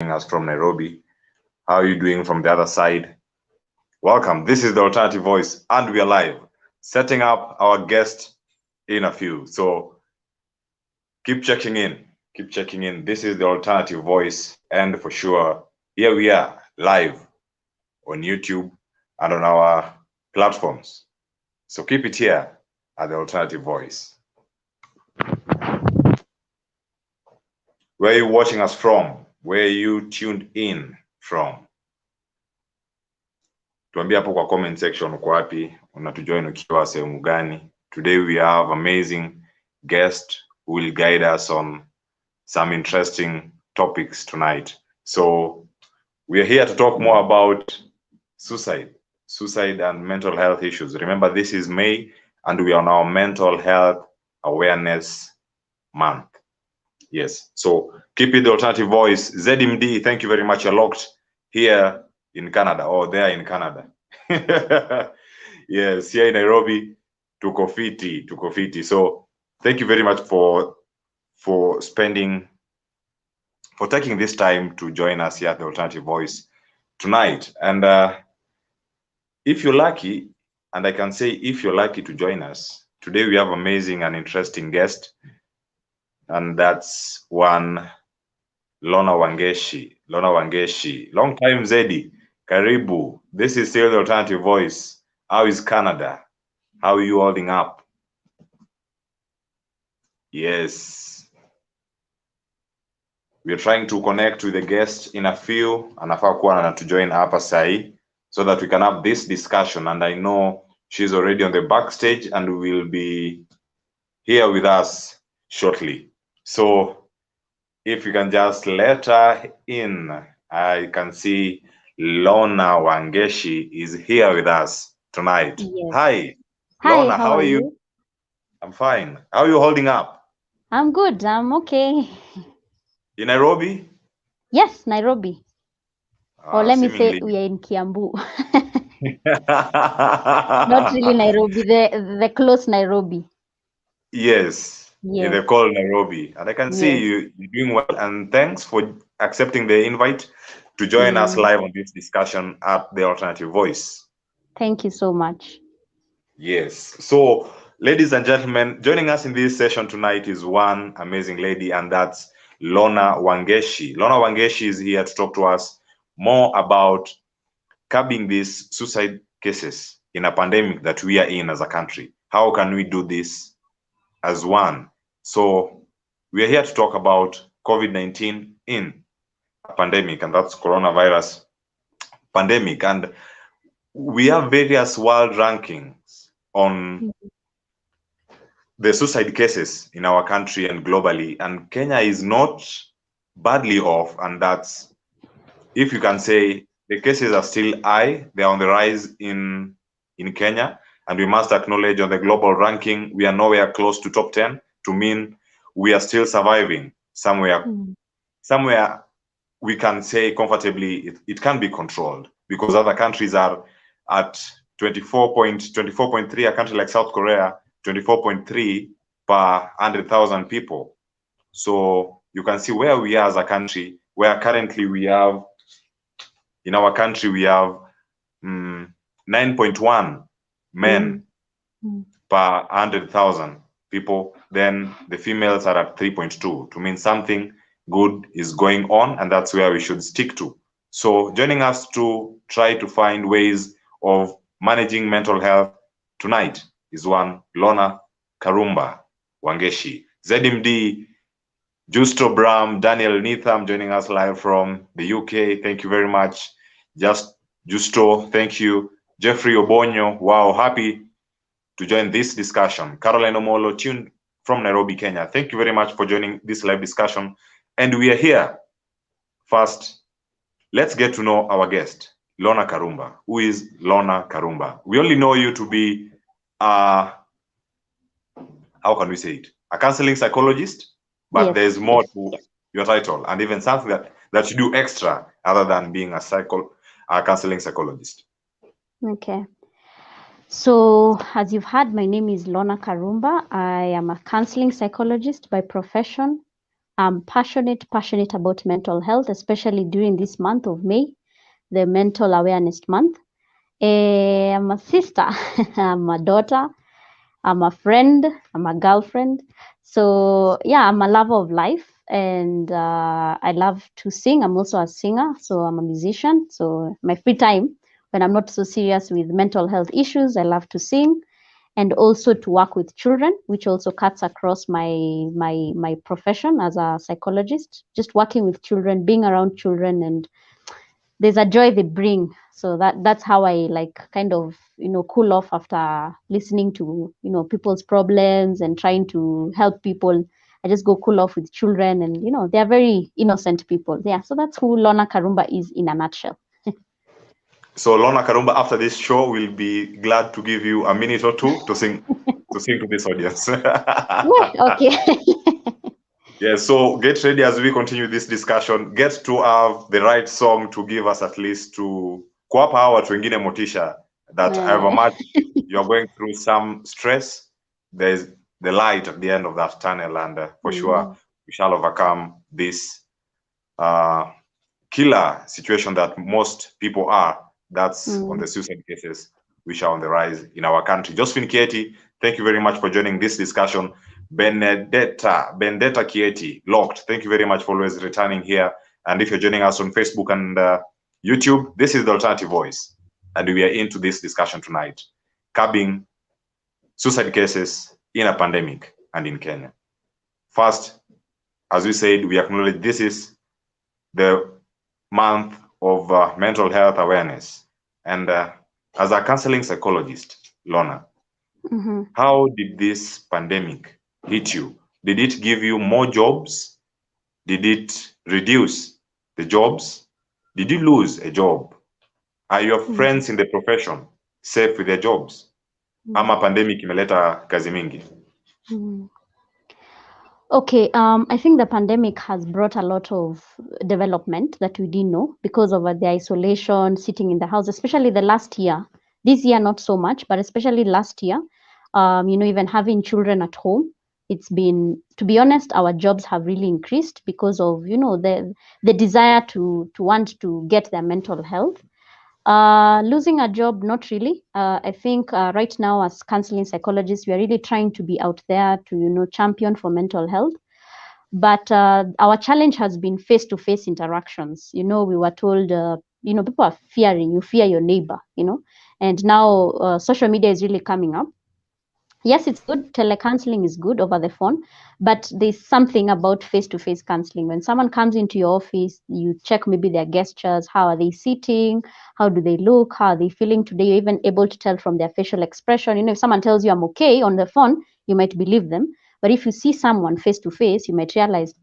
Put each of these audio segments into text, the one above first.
us from Nairobi. How are you doing from the other side? Welcome. This is the Alternative Voice, and we are live, setting up our guest in a few. So keep checking in. Keep checking in. This is the Alternative Voice, and for sure, here we are live on YouTube and on our platforms. So keep it here at the Alternative Voice. Where are you watching us from? Where are you tuned in from? Tuambie hapo kwa comment section uko wapi, unatujoin ukiwa sehemu gani. Today we have amazing guest who will guide us on some interesting topics tonight. So we are here to talk more about suicide and mental health issues. Remember, this is May and we are on our mental health awareness month. Yes, so keep it the Alternative Voice. ZMD, thank you very much. You're locked here in Canada or there in Canada. Yes, here in Nairobi, tuko fiti. So thank you very much for taking this time to join us here at the Alternative Voice tonight. And if you're lucky, and I can say if you're lucky to join us, today we have amazing and interesting guest, and that's one Lorna Wangechi. Long time Zedi. Karibu. This is still the Alternative Voice. How is Canada? How are you holding up? Yes. We're trying to connect with the guest in a few. Anafaa kuwa to join hapa sahi so that we can have this discussion. And I know she's already on the backstage and will be here with us shortly. So if you can just let her in, I can see Lorna Wangechi is here with us tonight. Yes. Hi, Hi, Lorna, how are you? I'm fine. How are you holding up? I'm good. I'm okay. In Nairobi? Yes, Nairobi. Or let me say Seemingly. we are in Kiambu. Not really Nairobi, the close Nairobi. Yes, in the cold Nairobi. And I can see you're doing well. And thanks for accepting the invite to join us live on this discussion at the Alternative Voice. Thank you so much. Yes. So, ladies and gentlemen, joining us in this session tonight is one amazing lady, and that's Lorna Wangechi. Lorna Wangechi is here to talk to us more about curbing these suicide cases in a pandemic that we are in as a country. How can we do this as one? So, we are here to talk about COVID-19 in a pandemic, and that's coronavirus pandemic. And we have various world rankings on the suicide cases in our country and globally, and Kenya is not badly off. And that's, if you can say, the cases are still high, they're on the rise in Kenya, and we must acknowledge on the global ranking we are nowhere close to top 10, to mean we are still surviving somewhere we can say comfortably it can be controlled, because other countries are at 24.3, a country like South Korea 24.3 per 100,000 people. So you can see where we are as a country, where currently we have, in our country, we have 9.1 men per 100,000 people. Then the females are at 3.2, to mean something good is going on, and that's where we should stick to. So joining us to try to find ways of managing mental health tonight is one Lorna Karumba Wangechi. ZMD, Justo Bram, Daniel Nitham joining us live from the UK. Thank you very much. Just Justo, thank you. Jeffrey Obonyo, wow, happy to join this discussion. Caroline Omolo, tuned from Nairobi, Kenya. Thank you very much for joining this live discussion. And we are here. First, let's get to know our guest, Lorna Karumba. Who is Lorna Karumba? We only know you to be how can we say it? A counseling psychologist, but there's more to your title, and even something that you do extra other than being a counseling psychologist. Okay. So, as you've heard, my name is Lorna Karumba. I am a counseling psychologist by profession. I'm passionate about mental health, especially during this month of May, the Mental Awareness Month. I'm a sister, I'm a daughter, I'm a friend, I'm a girlfriend. So yeah, I'm a lover of life, and I love to sing. I'm also a singer, so I'm a musician. So my free time, when I'm not so serious with mental health issues, I love to sing, and also to work with children, which also cuts across my profession as a psychologist. Just working with children, being around children, and there's a joy they bring. So that's how I like kind of cool off after listening to people's problems and trying to help people. I just go cool off with children, and they're very innocent people. Yeah, so that's who Lorna Karumba is in a nutshell. So Lorna Karumba, after this show, we'll be glad to give you a minute or two to sing to this audience. Yeah, okay. Yeah, so get ready as we continue this discussion. Get to have the right song to give us at least to kuwapa hawa watu wengine motisha that however much you're going through some stress, there's the light at the end of that tunnel, and for sure we shall overcome this killer situation that most people are. That's on the suicide cases, which are on the rise in our country. Josephine Kieti, thank you very much for joining this discussion. Benedetta Kieti, locked. Thank you very much for always returning here. And if you're joining us on Facebook and YouTube, this is the Alternative Voice, and we are into this discussion tonight, curbing suicide cases in a pandemic and in Kenya. First, as we said, we acknowledge this is the month of mental health awareness. And as a counseling psychologist, Lorna, how did this pandemic hit you? Did it give you more jobs? Did it reduce the jobs? Did you lose a job? Are your friends in the profession safe with their jobs? Ama pandemic imeleta kazi mingi? Okay, I think the pandemic has brought a lot of development that we didn't know because of the isolation, sitting in the house, especially the last year. This year, not so much, but especially last year, even having children at home, it's been, to be honest, our jobs have really increased because of, the desire to want to get their mental health. Losing a job, not really. I think right now as counseling psychologists, we are really trying to be out there to, champion for mental health. But our challenge has been face-to-face interactions. We were told, people are fearing, you fear your neighbor, and now social media is really coming up. Yes, it's good. Telecounseling is good over the phone, but there's something about face-to-face counseling. When someone comes into your office, you check maybe their gestures. How are they sitting? How do they look? How are they feeling today? You're even able to tell from their facial expression. If someone tells you I'm okay on the phone, you might believe them. But if you see someone face-to-face, you might realize,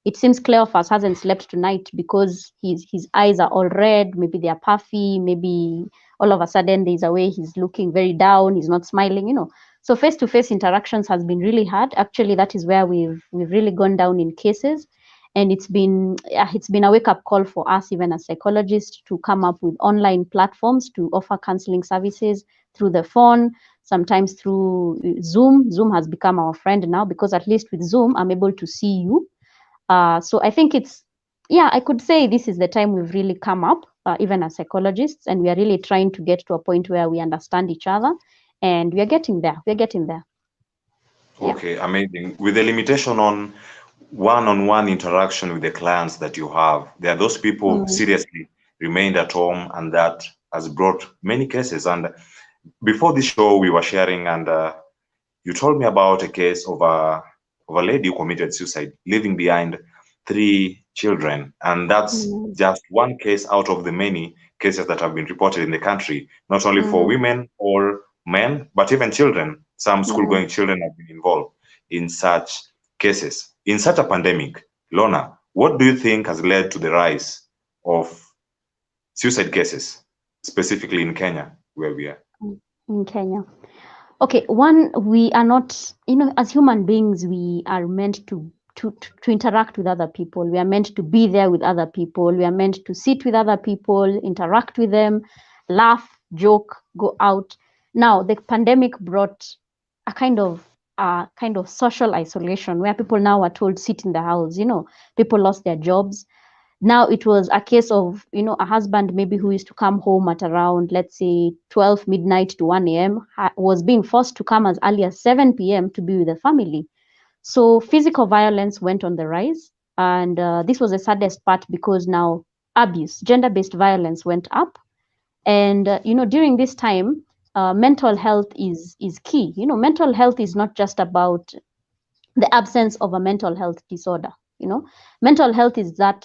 it seems Cleophas hasn't slept tonight because his eyes are all red. Maybe they are puffy. Maybe all of a sudden there's a way he's looking very down. He's not smiling, So face-to-face interactions has been really hard. Actually, that is where we've really gone down in cases. And it's been a wake-up call for us, even as psychologists, to come up with online platforms to offer counseling services through the phone, sometimes through Zoom. Zoom has become our friend now because at least with Zoom, I'm able to see you. So I think I could say this is the time we've really come up, even as psychologists, and we are really trying to get to a point where we understand each other, and we are getting there. We're getting there. Okay, amazing. With the limitation on one-on-one interaction with the clients that you have, there are those people who seriously remained at home, and that has brought many cases. And before this show, we were sharing, and you told me about a case of a lady who committed suicide, leaving behind 3 children. And that's just one case out of the many cases that have been reported in the country, not only for women or men, but even children. Some school-going children have been involved in such cases. In such a pandemic, Lorna, what do you think has led to the rise of suicide cases, specifically in Kenya, where we are? In Kenya. Okay, one, we are not, as human beings, we are meant to interact with other people. We are meant to be there with other people. We are meant to sit with other people, interact with them, laugh, joke, go out. Now, the pandemic brought a kind of a kind of social isolation where people now are told sit in the house. People lost their jobs. Now it was a case of, a husband maybe who used to come home at around, let's say, 12 midnight to 1 a.m. Was being forced to come as early as 7 p.m. to be with the family. So physical violence went on the rise. And this was the saddest part, because now abuse, gender-based violence went up. And, during this time, mental health is key. Mental health is not just about the absence of a mental health disorder. Mental health is that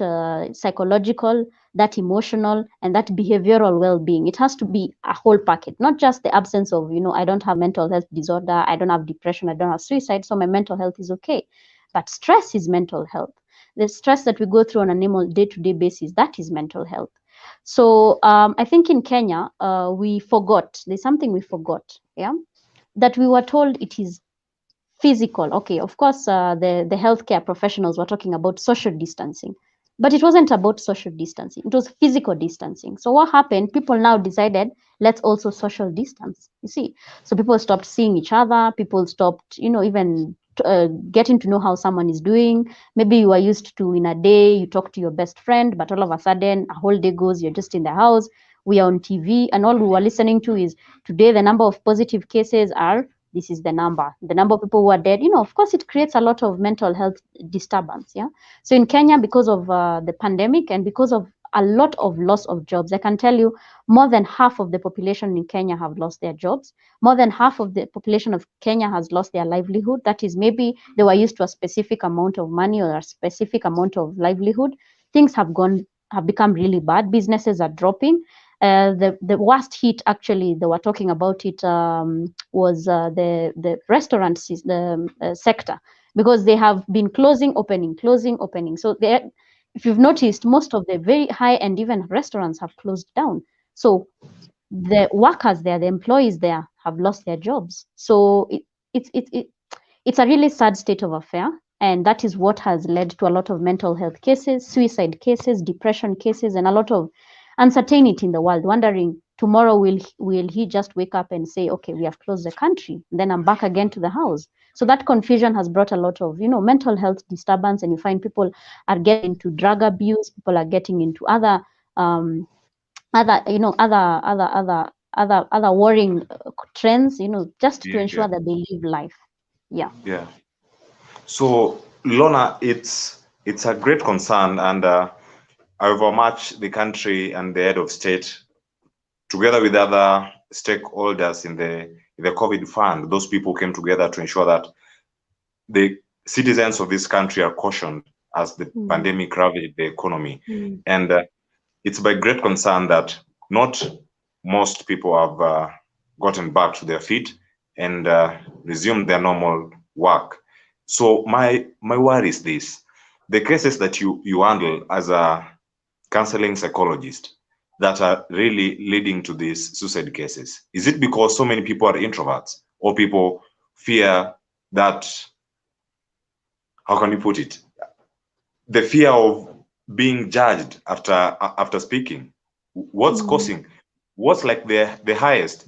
psychological, that emotional, and that behavioral well-being. It has to be a whole packet, not just the absence of, I don't have mental health disorder, I don't have depression, I don't have suicide, so my mental health is okay. But stress is mental health. The stress that we go through on a normal day-to-day basis, that is mental health. So I think in Kenya, we forgot, there's something we forgot, that we were told it is physical. Okay, of course, the healthcare professionals were talking about social distancing, but it wasn't about social distancing. It was physical distancing. So what happened? People now decided, let's also social distance. You see, so people stopped seeing each other. People stopped, even getting to know how someone is doing. Maybe you are used to, in a day you talk to your best friend, but all of a sudden a whole day goes, you're just in the house. We are on TV, and all we were listening to is, today the number of positive cases are, this is the number of people who are dead. Of course, it creates a lot of mental health disturbance. Yeah. So in Kenya, because of the pandemic and because of a lot of loss of jobs, I can tell you more than half of the population in Kenya have lost their jobs. More than half of the population of Kenya has lost their livelihood. That is, maybe they were used to a specific amount of money or a specific amount of livelihood. Things have become really bad. Businesses are dropping. The worst hit, actually, they were talking about it, was the restaurant sector, because they have been closing, opening. So if you've noticed, most of the very high and even restaurants have closed down. So the workers there, the employees there, have lost their jobs. So it's a really sad state of affair. And that is what has led to a lot of mental health cases, suicide cases, depression cases, and a lot of uncertainty in the world, wondering, tomorrow will he just wake up and say, okay, we have closed the country, then I'm back again to the house. So that confusion has brought a lot of, mental health disturbance, and you find people are getting into drug abuse, people are getting into other worrying trends, just to ensure that they live life. Yeah. So, Lorna, it's a great concern, and however much the country and the head of state, together with other stakeholders in the COVID fund, those people came together to ensure that the citizens of this country are cautioned as the pandemic ravaged the economy. And it's by great concern that not most people have gotten back to their feet and resumed their normal work. So my worry is this: the cases that you handle as a counseling psychologist that are really leading to these suicide cases, is it because so many people are introverts, or people fear that, how can you put it, the fear of being judged after speaking? What's causing, what's like the highest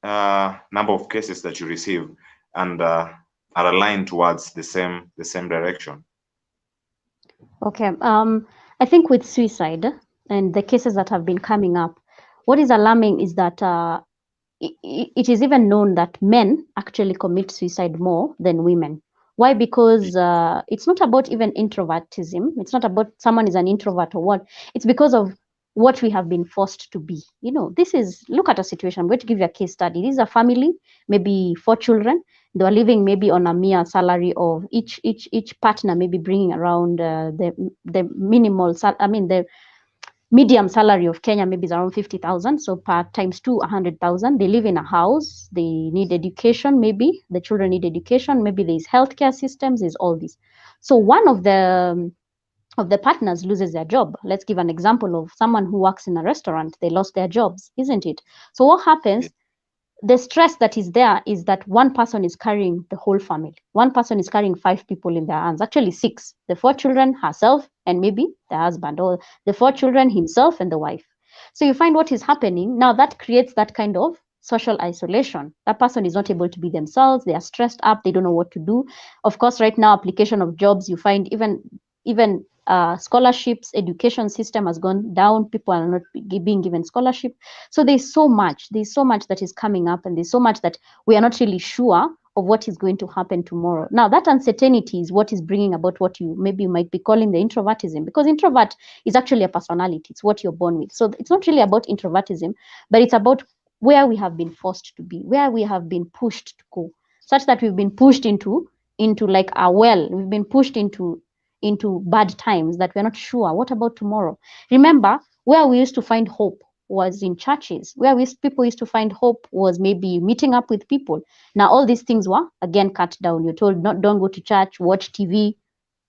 number of cases that you receive and are aligned towards the same direction? Okay. I think with suicide and the cases that have been coming up, what is alarming is that it is even known that men actually commit suicide more than women. Why? Because it's not about even introvertism. It's not about someone is an introvert or what. It's because of what we have been forced to be. Look at a situation. I'm going to give you a case study. This is a family, maybe 4 children. They were living maybe on a mere salary of each partner, maybe bringing around the minimal, the medium salary of Kenya maybe is around 50,000. So per times 2, 100,000. They live in a house. They need education. Maybe the children need education. Maybe there's healthcare systems. There's all this. So one of the partners loses their job. Let's give an example of someone who works in a restaurant. They lost their jobs, isn't it? So what happens? The stress that is there is that one person is carrying the whole family. One person is carrying 5 people in their hands, actually 6, the 4 children, herself, and maybe the husband, or the 4 children, himself and the wife. So you find what is happening now. That creates that kind of social isolation. That person is not able to be themselves. They are stressed up. They don't know what to do. Of course, right now, application of jobs, you find even scholarships, education system has gone down. People are not being given scholarship. So there's so much that is coming up, and there's so much that we are not really sure of what is going to happen tomorrow. Now, that uncertainty is what is bringing about what you might be calling the introvertism, because introvert is actually a personality. It's what you're born with. So it's not really about introvertism, but it's about where we have been forced to be, where we have been pushed to go, such that we've been pushed into like a well. We've been pushed into bad times that we're not sure what about tomorrow. Remember, where we used to find hope was in churches. Where people used to find hope was maybe meeting up with people. Now all these things were again cut down. You're told, not, don't go to church, watch TV.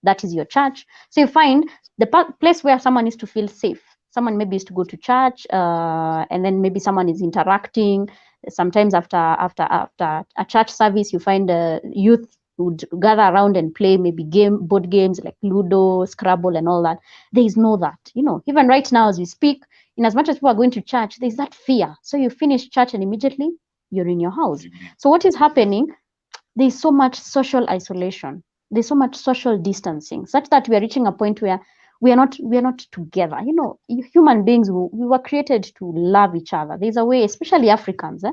That is your church. So you find the place where someone is to feel safe. Someone maybe is to go to church, and then maybe someone is interacting. Sometimes after a church service, you find youth would gather around and play maybe board games like Ludo, Scrabble, and all that. There is no that. Even right now as we speak, in as much as people are going to church, there's that fear. So you finish church and immediately you're in your house. So what is happening? There's so much social isolation. There's so much social distancing, such that we are reaching a point where we are not together. Human beings, we were created to love each other. There's a way, especially Africans.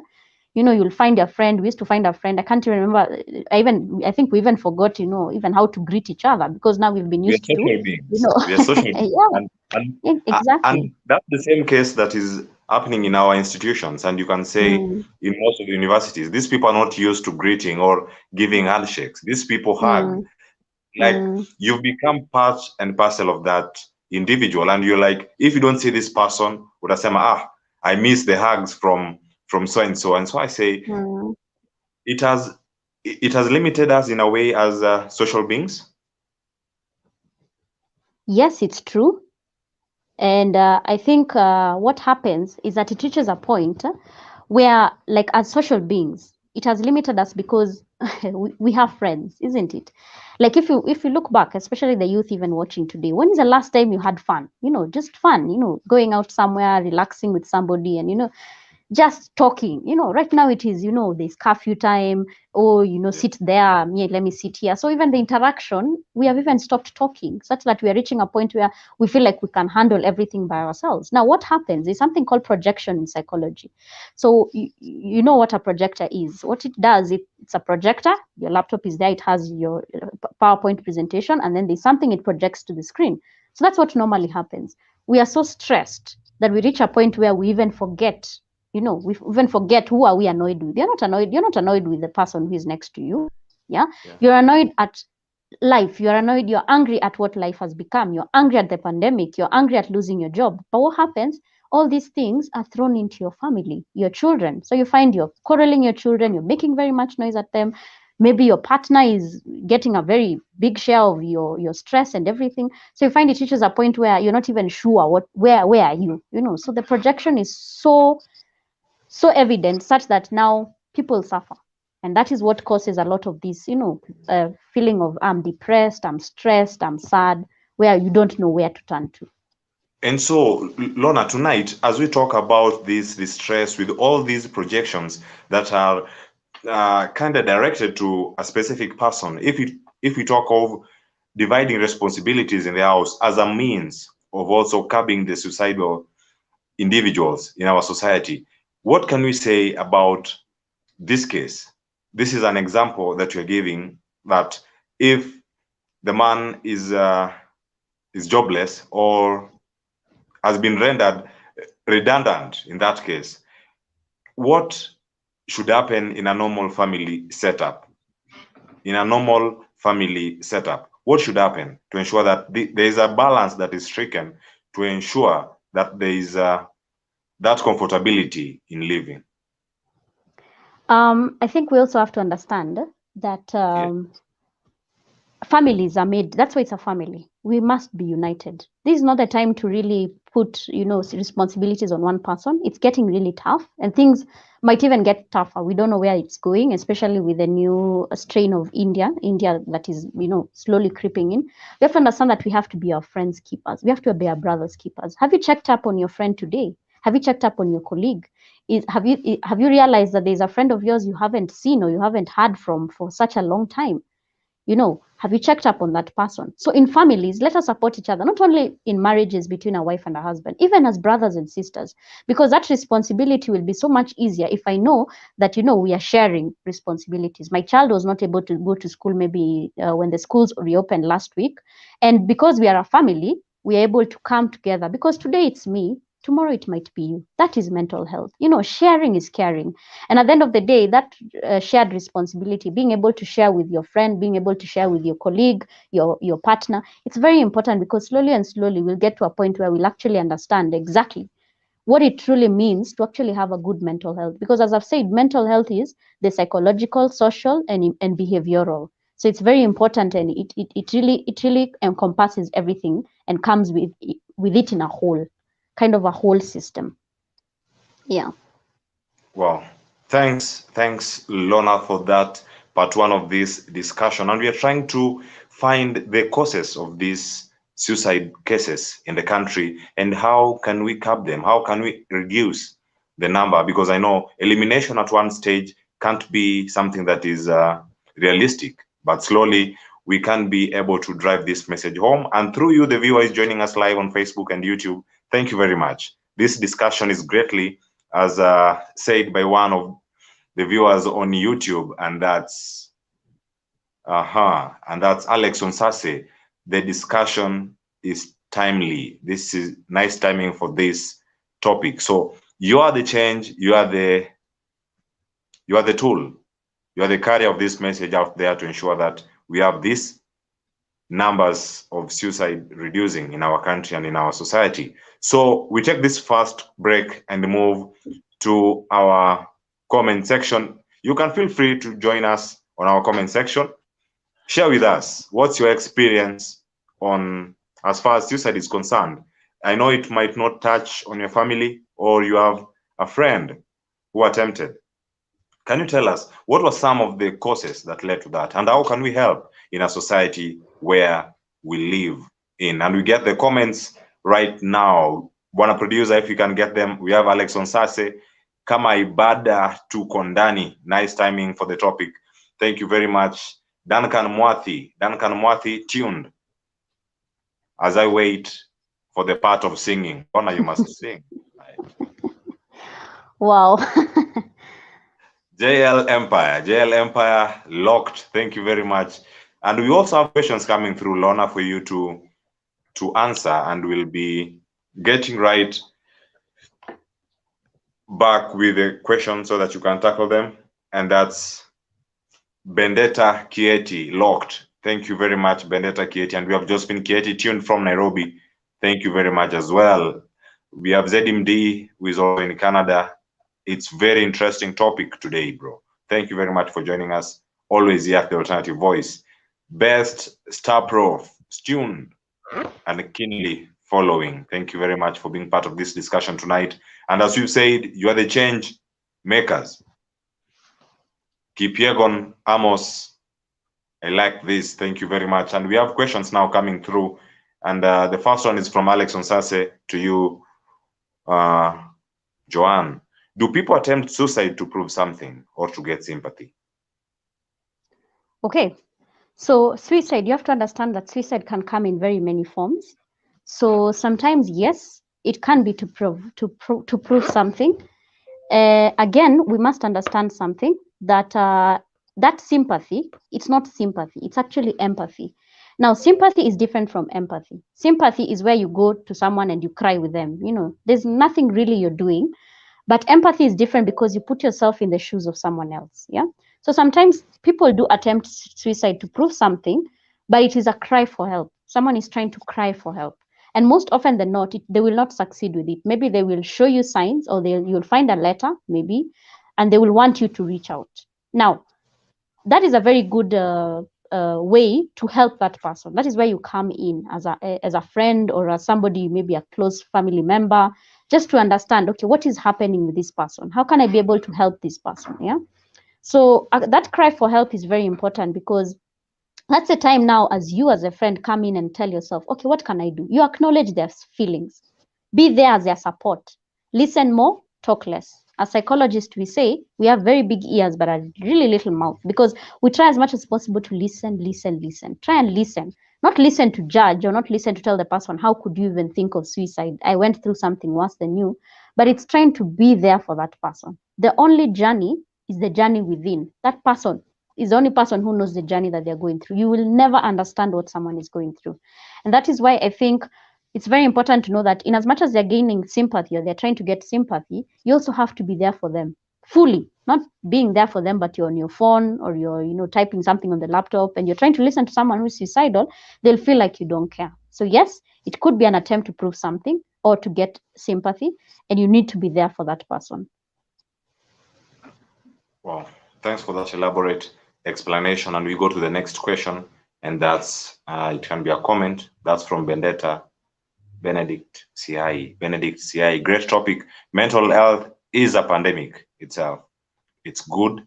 You'll find a friend. We used to find a friend. I can't even remember. I think we even forgot, even how to greet each other, because now we've been used to. We are social beings. Yeah, exactly. And that's the same case that is happening in our institutions. And you can say in most of the universities, these people are not used to greeting or giving handshakes. These people hug. You've become part and parcel of that individual. And you're like, if you don't see this person, utasema, I miss the hugs from so and so. And so I say, it has limited us in a way as social beings. Yes, it's true. And I think what happens is that it reaches a point where, like, as social beings, it has limited us because we have friends, isn't it? Like, if you look back, especially the youth even watching today, when is the last time you had fun? Just fun, going out somewhere, relaxing with somebody, and just talking. Right now it is, there's curfew time, sit there, let me sit here. So even the interaction, we have even stopped talking, such that we are reaching a point where we feel like we can handle everything by ourselves. Now what happens is something called projection in psychology. So you know what a projector is. What it does, it's a projector. Your laptop is there, it has your PowerPoint presentation, and then there's something it projects to the screen. So that's what normally happens. We are so stressed that we reach a point where we even forget. We even forget who are we annoyed with. You're not annoyed with the person who is next to you. Yeah. You're annoyed at life. You're annoyed. You're angry at what life has become. You're angry at the pandemic. You're angry at losing your job. But what happens? All these things are thrown into your family, your children. So you find you're quarreling your children. You're making very much noise at them. Maybe your partner is getting a very big share of your stress and everything. So you find it reaches a point where you're not even sure where are you. So the projection is so evident, such that now people suffer, and that is what causes a lot of this feeling of, I'm depressed, I'm stressed, I'm sad, where you don't know where to turn to. And so, Lorna, tonight, as we talk about this stress with all these projections that are kind of directed to a specific person, if we talk of dividing responsibilities in the house as a means of also curbing the suicidal individuals in our society, what can we say about this case? This is an example that you're giving, that if the man is jobless or has been rendered redundant in that case, what should happen in a normal family setup? In a normal family setup, what should happen to ensure that there is a balance that is stricken, to ensure that there is that comfortability in living? I think we also have to understand that families are made. That's why it's a family. We must be united. This is not the time to really put, responsibilities on one person. It's getting really tough, and things might even get tougher. We don't know where it's going, especially with the new strain of India that is, slowly creeping in. We have to understand that we have to be our friends' keepers. We have to be our brothers' keepers. Have you checked up on your friend today? Have you checked up on your colleague? Have you realized that there's a friend of yours you haven't seen or you haven't heard from for such a long time? Have you checked up on that person? So in families, let us support each other, not only in marriages between a wife and a husband, even as brothers and sisters, because that responsibility will be so much easier if I know that, we are sharing responsibilities. My child was not able to go to school maybe when the schools reopened last week. And because we are a family, we are able to come together, because today it's me, tomorrow it might be you. That is mental health. Sharing is caring. And at the end of the day, that shared responsibility, being able to share with your friend, being able to share with your colleague, your partner, it's very important, because slowly and slowly we'll get to a point where we'll actually understand exactly what it truly means to actually have a good mental health. Because as I've said, mental health is the psychological, social, and behavioral. So it's very important, and it really encompasses everything and comes with it in a whole, kind of a whole system. Yeah. Wow. Thanks, Lorna, for that part one of this discussion. And we are trying to find the causes of these suicide cases in the country and how can we curb them? How can we reduce the number? Because I know elimination at one stage can't be something that is realistic, but slowly we can be able to drive this message home. And through you, the viewer is joining us live on Facebook and YouTube. Thank you very much. This discussion is greatly, as said by one of the viewers on YouTube, and that's Alex Onsase. The discussion is timely. This is nice timing for this topic. So you are the change. You are the tool. You are the carrier of this message out there to ensure that we have these numbers of suicide reducing in our country and in our society. So we take this first break and move to our comment section. You can feel free to join us on our comment section. Share with us what's your experience on as far as suicide is concerned. I know it might not touch on your family, or you have a friend who attempted. Can you tell us what were some of the causes that led to that, and how can we help in a society where we live in? And we get the comments right now. Bwana producer, if you can get them. We have Alex Onsase, kama ibada tu kondani. Nice timing for the topic. Thank you very much. Duncan Mwathi tuned as I wait for the part of singing. Lorna, you must sing. Wow. JL Empire locked. Thank you very much. And we also have questions coming through, Lorna, for you to answer, and we'll be getting right back with the questions so that you can tackle them. And that's Bendetta Kieti locked. Thank you very much, Bendetta Kieti. And we have Josephine Kieti tuned from Nairobi. Thank you very much as well. We have ZMD, who is also in Canada. It's very interesting topic today, bro. Thank you very much for joining us. Always here at the Alternative Voice. Best Star Prof, tuned and keenly following. Thank you very much for being part of this discussion tonight. And as you said, you are the change makers. Kipiegon Amos, I like this. Thank you very much. And we have questions now coming through. And the first one is from Alex Onsase to you, Joanne. Do people attempt suicide to prove something or to get sympathy? Okay. So suicide, you have to understand that suicide can come in very many forms. So sometimes, yes, it can be to prove something. Again, we must understand something, that that sympathy, it's not sympathy, it's actually empathy. Now, sympathy is different from empathy. Sympathy is where you go to someone and you cry with them. There's nothing really you're doing. But empathy is different because you put yourself in the shoes of someone else. Yeah. So sometimes people do attempt suicide to prove something, but it is a cry for help. Someone is trying to cry for help. And most often than not, they will not succeed with it. Maybe they will show you signs, or you'll find a letter, maybe, and they will want you to reach out. Now, that is a very good way to help that person. That is where you come in as a friend, or as somebody, maybe a close family member, just to understand, okay, what is happening with this person? How can I be able to help this person? Yeah. So that cry for help is very important, because that's the time now, as you as a friend come in and tell yourself, okay, what can I do? You acknowledge their feelings. Be there as their support. Listen more, talk less. As psychologists, we say we have very big ears but a really little mouth, because we try as much as possible to listen, listen, listen. Try and listen. Not listen to judge, or not listen to tell the person, how could you even think of suicide? I went through something worse than you. But it's trying to be there for that person. The only journey is the journey within. That person is the only person who knows the journey that they're going through. You will never understand what someone is going through. And that is why I think it's very important to know that in as much as they're gaining sympathy or they're trying to get sympathy, you also have to be there for them fully, not being there for them, but you're on your phone or you're, typing something on the laptop and you're trying to listen to someone who's suicidal. They'll feel like you don't care. So yes, it could be an attempt to prove something or to get sympathy, and you need to be there for that person. Wow, thanks for that elaborate explanation. And we go to the next question, and that's it can be a comment. That's from Benedict CI. Great topic. Mental health is a pandemic itself. It's good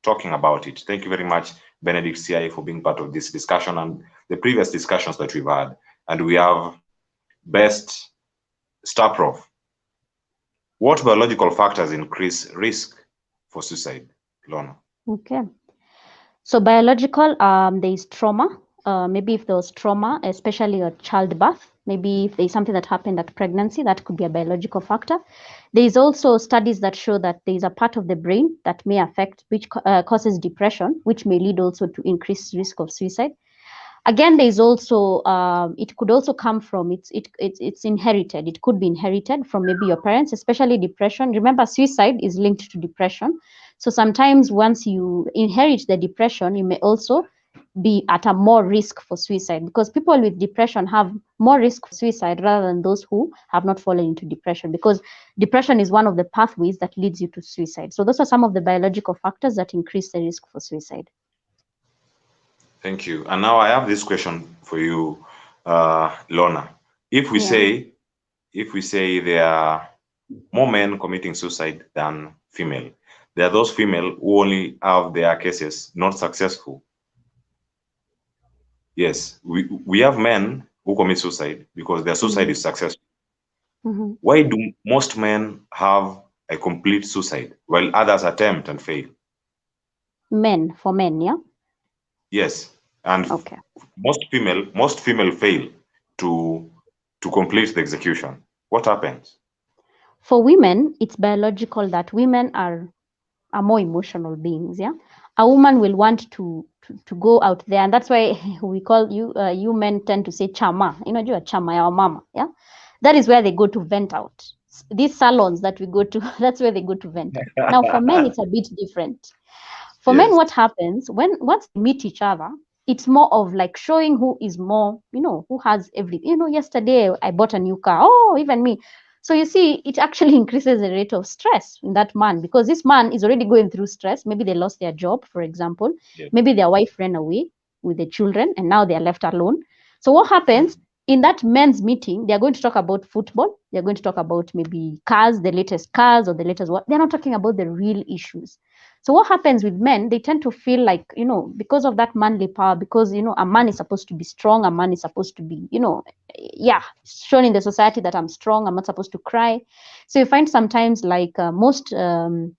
talking about it. Thank you very much, Benedict CI, for being part of this discussion and the previous discussions that we've had. And we have Best Starprof. What biological factors increase risk for suicide, Lorna? Okay. So biological, there is trauma. Maybe if there was trauma, especially a childbirth, maybe if there's something that happened at pregnancy, that could be a biological factor. There is also studies that show that there is a part of the brain that may affect, which causes depression, which may lead also to increased risk of suicide. Again, there is also it could also come from it's inherited. It could be inherited from maybe your parents, especially depression. Remember, suicide is linked to depression. So sometimes once you inherit the depression, you may also be at a more risk for suicide, because people with depression have more risk for suicide rather than those who have not fallen into depression, because depression is one of the pathways that leads you to suicide. So those are some of the biological factors that increase the risk for suicide. Thank you. And now I have this question for you, Lorna. If we say there are more men committing suicide than female, there are those female who only have their cases not successful. Yes, we have men who commit suicide because their suicide is successful. Why do most men have a complete suicide while others attempt and fail? For men, yeah? Yes, and okay. most female fail to complete the execution. What happens? For women, it's biological that women are more emotional beings. Yeah, a woman will want to go out there, and that's why we call you men tend to say chama. Chama ya mama. Yeah, that is where they go to vent out. These salons that we go to, that's where they go to vent out. Now, for men, it's a bit different. For men, what happens once they meet each other, it's more of like showing who is more, who has everything. Yesterday I bought a new car. Oh, even me. So you see, it actually increases the rate of stress in that man, because this man is already going through stress. Maybe they lost their job, for example. Yes. Maybe their wife ran away with the children and now they're left alone. So what happens in that men's meeting? They're going to talk about football. They're going to talk about maybe cars, the latest cars or the latest what. They're not talking about the real issues. So what happens with men, they tend to feel like, because of that manly power, because, a man is supposed to be strong, a man is supposed to be, shown in the society that I'm strong, I'm not supposed to cry. So you find sometimes like most men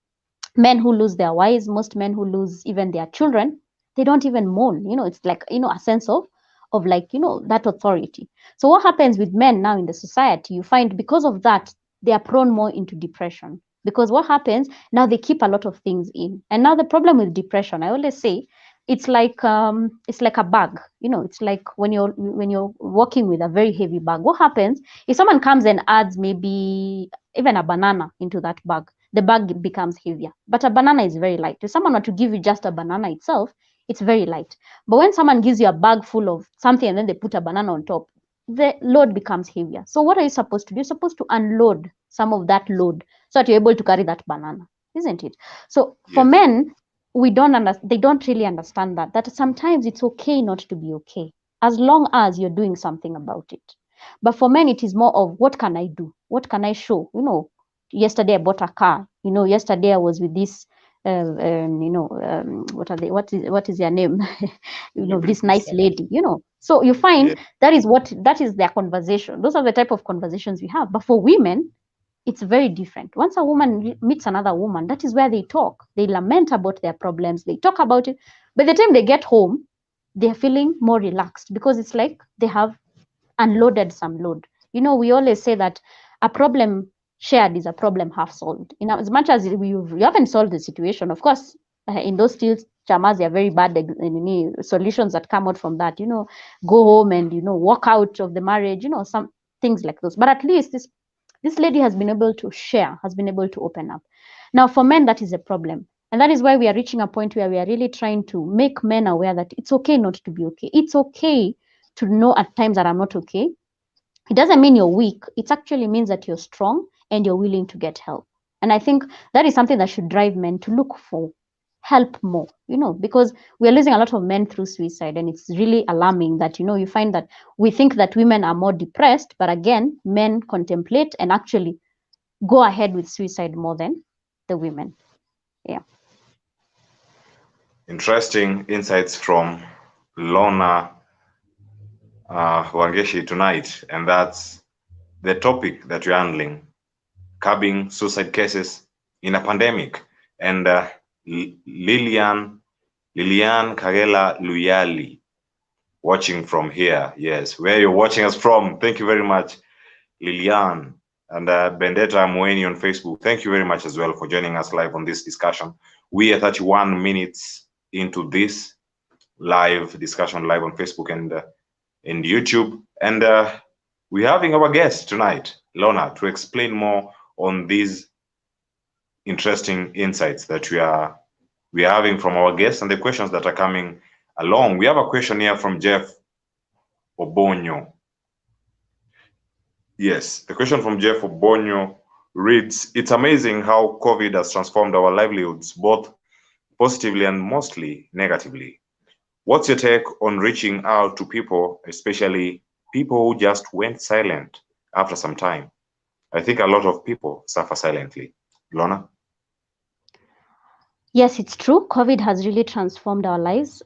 who lose their wives, most men who lose even their children, they don't even mourn. It's like, a sense of like, that authority. So what happens with men now in the society, you find because of that, they are prone more into depression. Because what happens now, they keep a lot of things in. And now the problem with depression, I always say, it's like a bag. It's like when you're walking with a very heavy bag. What happens if someone comes and adds maybe even a banana into that bag? The bag becomes heavier. But a banana is very light. If someone were to give you just a banana itself, it's very light. But when someone gives you a bag full of something and then they put a banana on top, the load becomes heavier. So what are you supposed to do? You're supposed to unload some of that load so that you're able to carry that banana, isn't it? So for men, they don't really understand that sometimes it's okay not to be okay, as long as you're doing something about it. But for men, it is more of, what can I do? What can I show? Yesterday I bought a car. Yesterday I was with this what is their name? This nice lady, So you find that is their conversation. Those are the type of conversations we have. But for women, it's very different. Once a woman meets another woman, that is where they talk. They lament about their problems. They talk about it. By the time they get home, they're feeling more relaxed because it's like they have unloaded some load. We always say that a problem shared is a problem half solved. As much as you haven't solved the situation, of course, in those still chamas, there are very bad solutions that come out from that. Go home and walk out of the marriage. Some things like those. But at least this lady has been able to share, has been able to open up. Now, for men, that is a problem. And that is why we are reaching a point where we are really trying to make men aware that it's okay not to be okay. It's okay to know at times that I'm not okay. It doesn't mean you're weak. It actually means that you're strong and you're willing to get help. And I think that is something that should drive men to look for help more, because we are losing a lot of men through suicide. And it's really alarming that, you find that we think that women are more depressed, but again, men contemplate and actually go ahead with suicide more than the women. Yeah. Interesting insights from Lorna Wangechi tonight, and that's the topic that you're handling, curbing suicide cases in a pandemic. And Lilian Kagela Luyali, watching from here. Yes, where you're watching us from. Thank you very much, Lilian. And Bendetta Mweni on Facebook, thank you very much as well for joining us live on this discussion. We are 31 minutes into this live discussion, live on Facebook and YouTube. And we're having our guest tonight, Lorna, to explain more on these interesting insights that we are having from our guests and the questions that are coming along. We have a question here from Jeff Obonyo. Yes, the question from Jeff Obonyo reads, it's amazing how COVID has transformed our livelihoods, both positively and mostly negatively. What's your take on reaching out to people, especially people who just went silent after some time? I think a lot of people suffer silently. Lorna? Yes, it's true. COVID has really transformed our lives,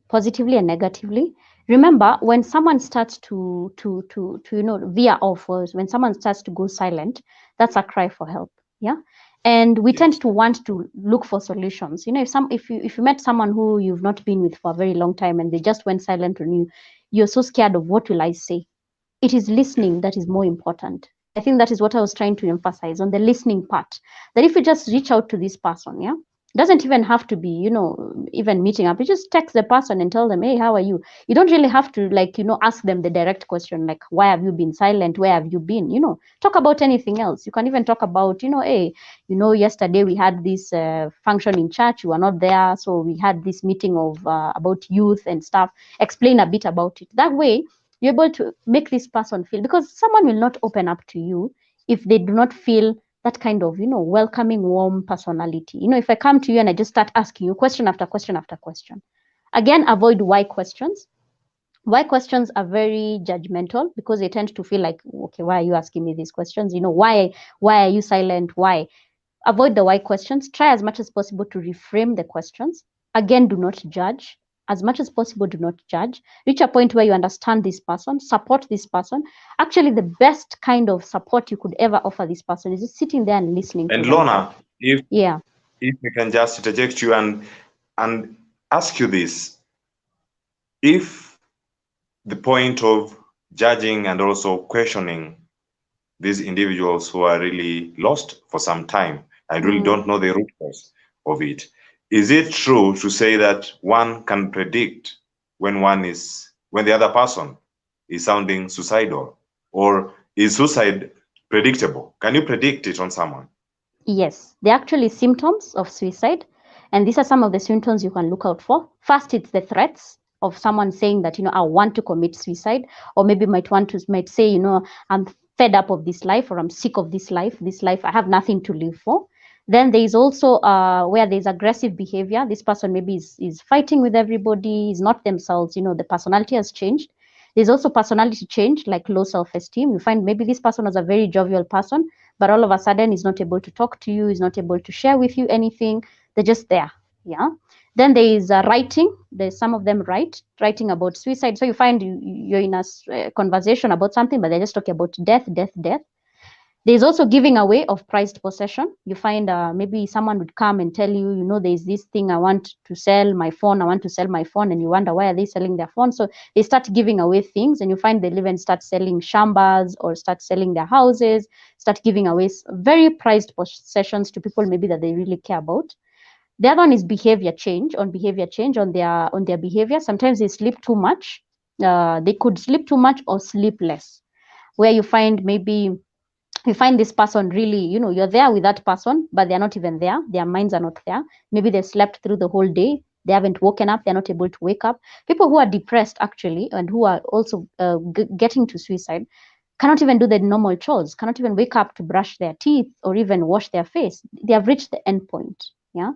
positively and negatively. Remember, when someone starts to veer off, or when someone starts to go silent, that's a cry for help. Yeah. And we tend to want to look for solutions. If you met someone who you've not been with for a very long time and they just went silent on you, you're so scared of what will I say. It is listening that is more important. I think that is what I was trying to emphasize on the listening part. That if you just reach out to this person, yeah, it doesn't even have to be, even meeting up. You just text the person and tell them, hey, how are you? You don't really have to ask them the direct question, like, why have you been silent? Where have you been? Talk about anything else. You can even talk about, hey, yesterday we had this function in church. You were not there. So we had this meeting of about youth and stuff. Explain a bit about it. That way, you're able to make this person feel, because someone will not open up to you if they do not feel that kind of, welcoming, warm personality. If I come to you and I just start asking you question after question after question, again, avoid why questions. Why questions are very judgmental because they tend to feel like, okay, why are you asking me these questions? Why are you silent? Why? Avoid the why questions. Try as much as possible to reframe the questions. Again, do not judge. As much as possible, do not judge. Reach a point where you understand this person, support this person. Actually, the best kind of support you could ever offer this person is just sitting there and listening. And Lorna, if we can just interject you and ask you this, if the point of judging and also questioning these individuals who are really lost for some time and really don't know the root cause of it, is it true to say that one can predict when the other person is sounding suicidal, or is suicide predictable? Can you predict it on someone? Yes, they're actually symptoms of suicide, and these are some of the symptoms you can look out for. First, it's the threats of someone saying that, I want to commit suicide, or maybe might say, I'm fed up of this life, or I'm sick of this life, I have nothing to live for. Then there is also where there's aggressive behavior. This person maybe is fighting with everybody, is not themselves, the personality has changed. There's also personality change, like low self-esteem. You find maybe this person was a very jovial person, but all of a sudden is not able to talk to you, is not able to share with you anything. They're just there. Yeah. Then there is writing. There's some of them writing about suicide. So you find you're in a conversation about something, but they're just talking about death. There's also giving away of prized possession. You find maybe someone would come and tell you, there's this thing I want to sell, my phone, I want to sell my phone, and you wonder why are they selling their phone? So they start giving away things, and you find they'll even start selling shambas or start selling their houses, start giving away very prized possessions to people maybe that they really care about. The other one is behavior change on their behavior. Sometimes they sleep too much. They could sleep too much or sleep less, where you find maybe you find this person really, you're there with that person, but they're not even there. Their minds are not there. Maybe they slept through the whole day. They haven't woken up. They're not able to wake up. People who are depressed, actually, and who are also getting to suicide, cannot even do the normal chores, cannot even wake up to brush their teeth or even wash their face. They have reached the end point. Yeah.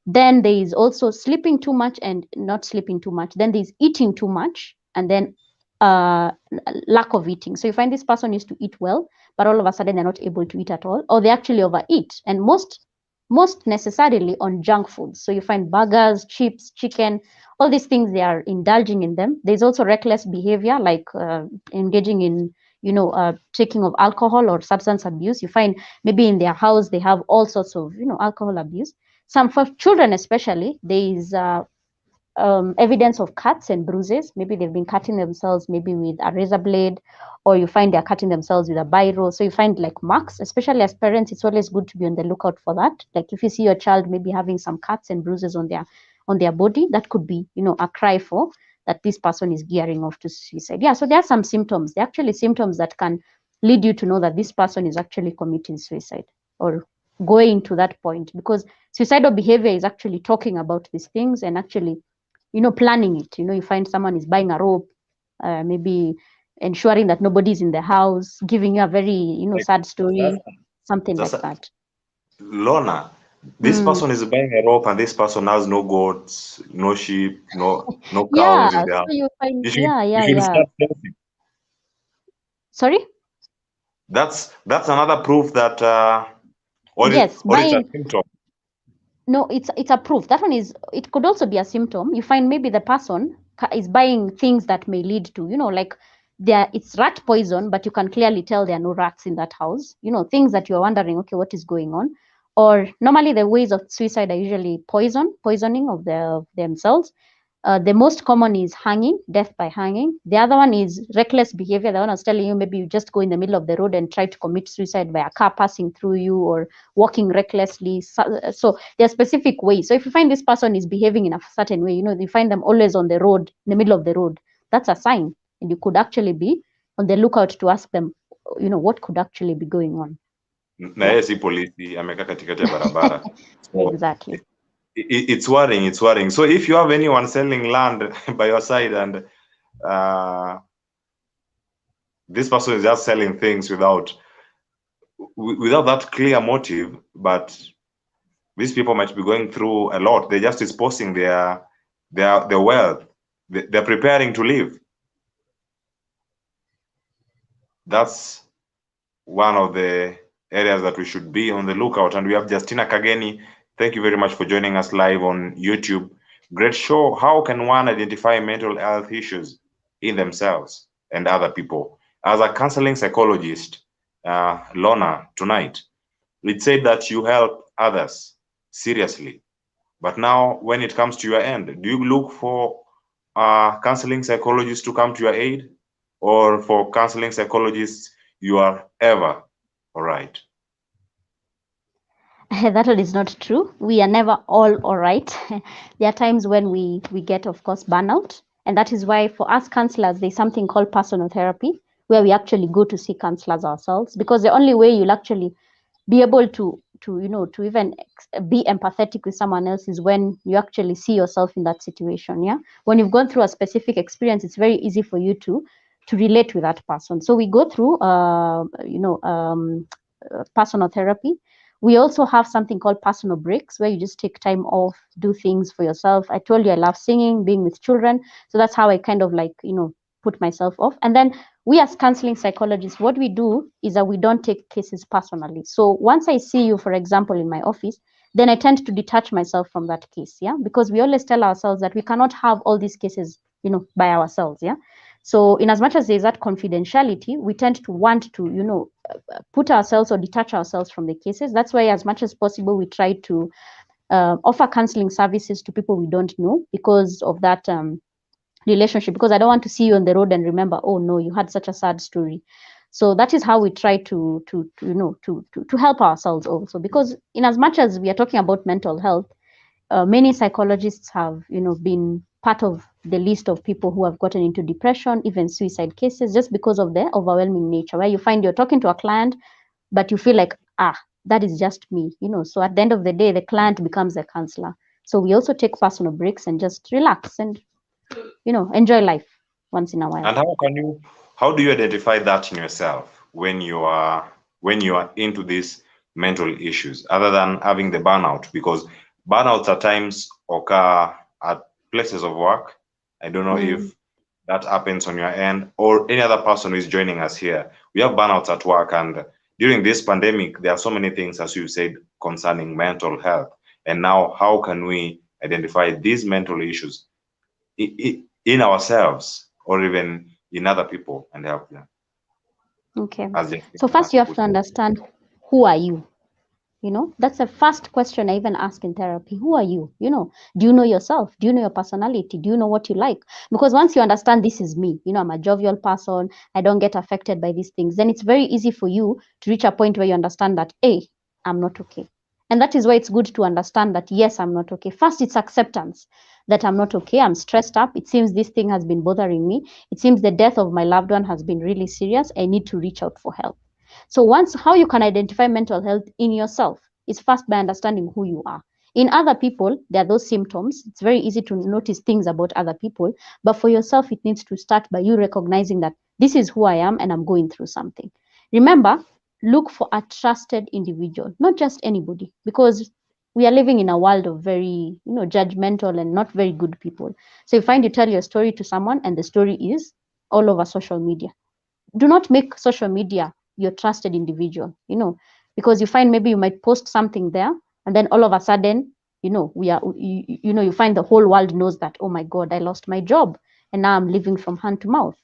Then there is also sleeping too much and not sleeping too much. Then there's eating too much, and then lack of eating. So you find this person used to eat well, but all of a sudden they're not able to eat at all, or they actually overeat, and most necessarily on junk foods. So you find burgers, chips, chicken, all these things, they are indulging in them. There's also reckless behavior, like engaging in taking of alcohol or substance abuse. You find maybe in their house they have all sorts of alcohol abuse. Some, for children especially, there is evidence of cuts and bruises. Maybe they've been cutting themselves maybe with a razor blade, or you find they're cutting themselves with a biro. So you find like marks. Especially as parents, it's always good to be on the lookout for that. Like if you see your child maybe having some cuts and bruises on their body, that could be a cry for that this person is gearing off to suicide. Yeah, so there are some symptoms. There are actually symptoms that can lead you to know that this person is actually committing suicide or going to that point, because suicidal behavior is actually talking about these things and actually planning it. You find someone is buying a rope, maybe ensuring that nobody's in the house, giving you a very sad story, something like that. Lorna, this person is buying a rope and this person has no goats, no sheep, no Yeah, cows in the so house. you find, You should yeah. start fencing. Sorry? That's another proof that Yes, or it's a buying. symptom. No, it's a proof. That one is, it could also be a symptom. You find maybe the person is buying things that may lead to, like it's rat poison, but you can clearly tell there are no rats in that house. Things that you're wondering, okay, what is going on? Or normally the ways of suicide are usually poisoning of themselves. The most common is hanging, death by hanging. The other one is reckless behavior. The one I was telling you, maybe you just go in the middle of the road and try to commit suicide by a car passing through you or walking recklessly. So there are specific ways. So if you find this person is behaving in a certain way, you find them always on the road, in the middle of the road, that's a sign. And you could actually be on the lookout to ask them, what could actually be going on. Na yeye si polisi, amekaa katikati ya barabara. So Exactly. it's worrying. So if you have anyone selling land by your side and this person is just selling things without that clear motive, but these people might be going through a lot. They're just disposing their wealth. They're preparing to leave. That's one of the areas that we should be on the lookout. And we have Justina Kageni. Thank you very much for joining us live on YouTube. Great show. How can one identify mental health issues in themselves and other people? As a counseling psychologist, Lorna, tonight, it said that you help others seriously. But now when it comes to your end, do you look for counseling psychologists to come to your aid? Or for counseling psychologists, you are ever all right? That one is not true. We are never all right. There are times when we get, of course, burnout. And that is why for us counselors, there's something called personal therapy, where we actually go to see counselors ourselves, because the only way you'll actually be able to even be empathetic with someone else is when you actually see yourself in that situation. Yeah. When you've gone through a specific experience, it's very easy for you to relate with that person. So we go through, personal therapy. We also have something called personal breaks, where you just take time off, do things for yourself. I told you I love singing, being with children. So that's how I kind of put myself off. And then we as counseling psychologists, what we do is that we don't take cases personally. So once I see you, for example, in my office, then I tend to detach myself from that case. Yeah. Because we always tell ourselves that we cannot have all these cases, by ourselves. Yeah. So in as much as there's that confidentiality, we tend to want to, put ourselves or detach ourselves from the cases. That's why as much as possible, we try to offer counseling services to people we don't know because of that relationship, because I don't want to see you on the road and remember, oh no, you had such a sad story. So that is how we try to help ourselves also, because in as much as we are talking about mental health, many psychologists have been part of the list of people who have gotten into depression, even suicide cases, just because of their overwhelming nature, where you find you're talking to a client but you feel like, that is just me, so at the end of the day the client becomes a counselor. So we also take personal breaks and just relax and enjoy life once in a while. And how do you identify that in yourself when you are into these mental issues, other than having the burnout? Because burnouts at times occur at places of work. I don't know if that happens on your end or any other person who is joining us here. We have burnouts at work, and during this pandemic, there are so many things, as you said, concerning mental health. And now, how can we identify these mental issues in ourselves or even in other people and help them? Okay. As they So first you have to understand, who are you? That's the first question I even ask in therapy. Who are you? Do you know yourself? Do you know your personality? Do you know what you like? Because once you understand, this is me, I'm a jovial person, I don't get affected by these things, then it's very easy for you to reach a point where you understand that, hey, I'm not okay. And that is why it's good to understand that, yes, I'm not okay. First, it's acceptance that I'm not okay. I'm stressed up. It seems this thing has been bothering me. It seems the death of my loved one has been really serious. I need to reach out for help. So once, how you can identify mental health in yourself is first by understanding who you are. In other people, there are those symptoms. It's very easy to notice things about other people, but for yourself, it needs to start by you recognizing that this is who I am and I'm going through something. Remember, look for a trusted individual, not just anybody, because we are living in a world of very, judgmental and not very good people. So you find you tell your story to someone and the story is all over social media. Do not make social media your trusted individual, because you find maybe you might post something there and then all of a sudden, you find the whole world knows that, oh my God, I lost my job and now I'm living from hand to mouth.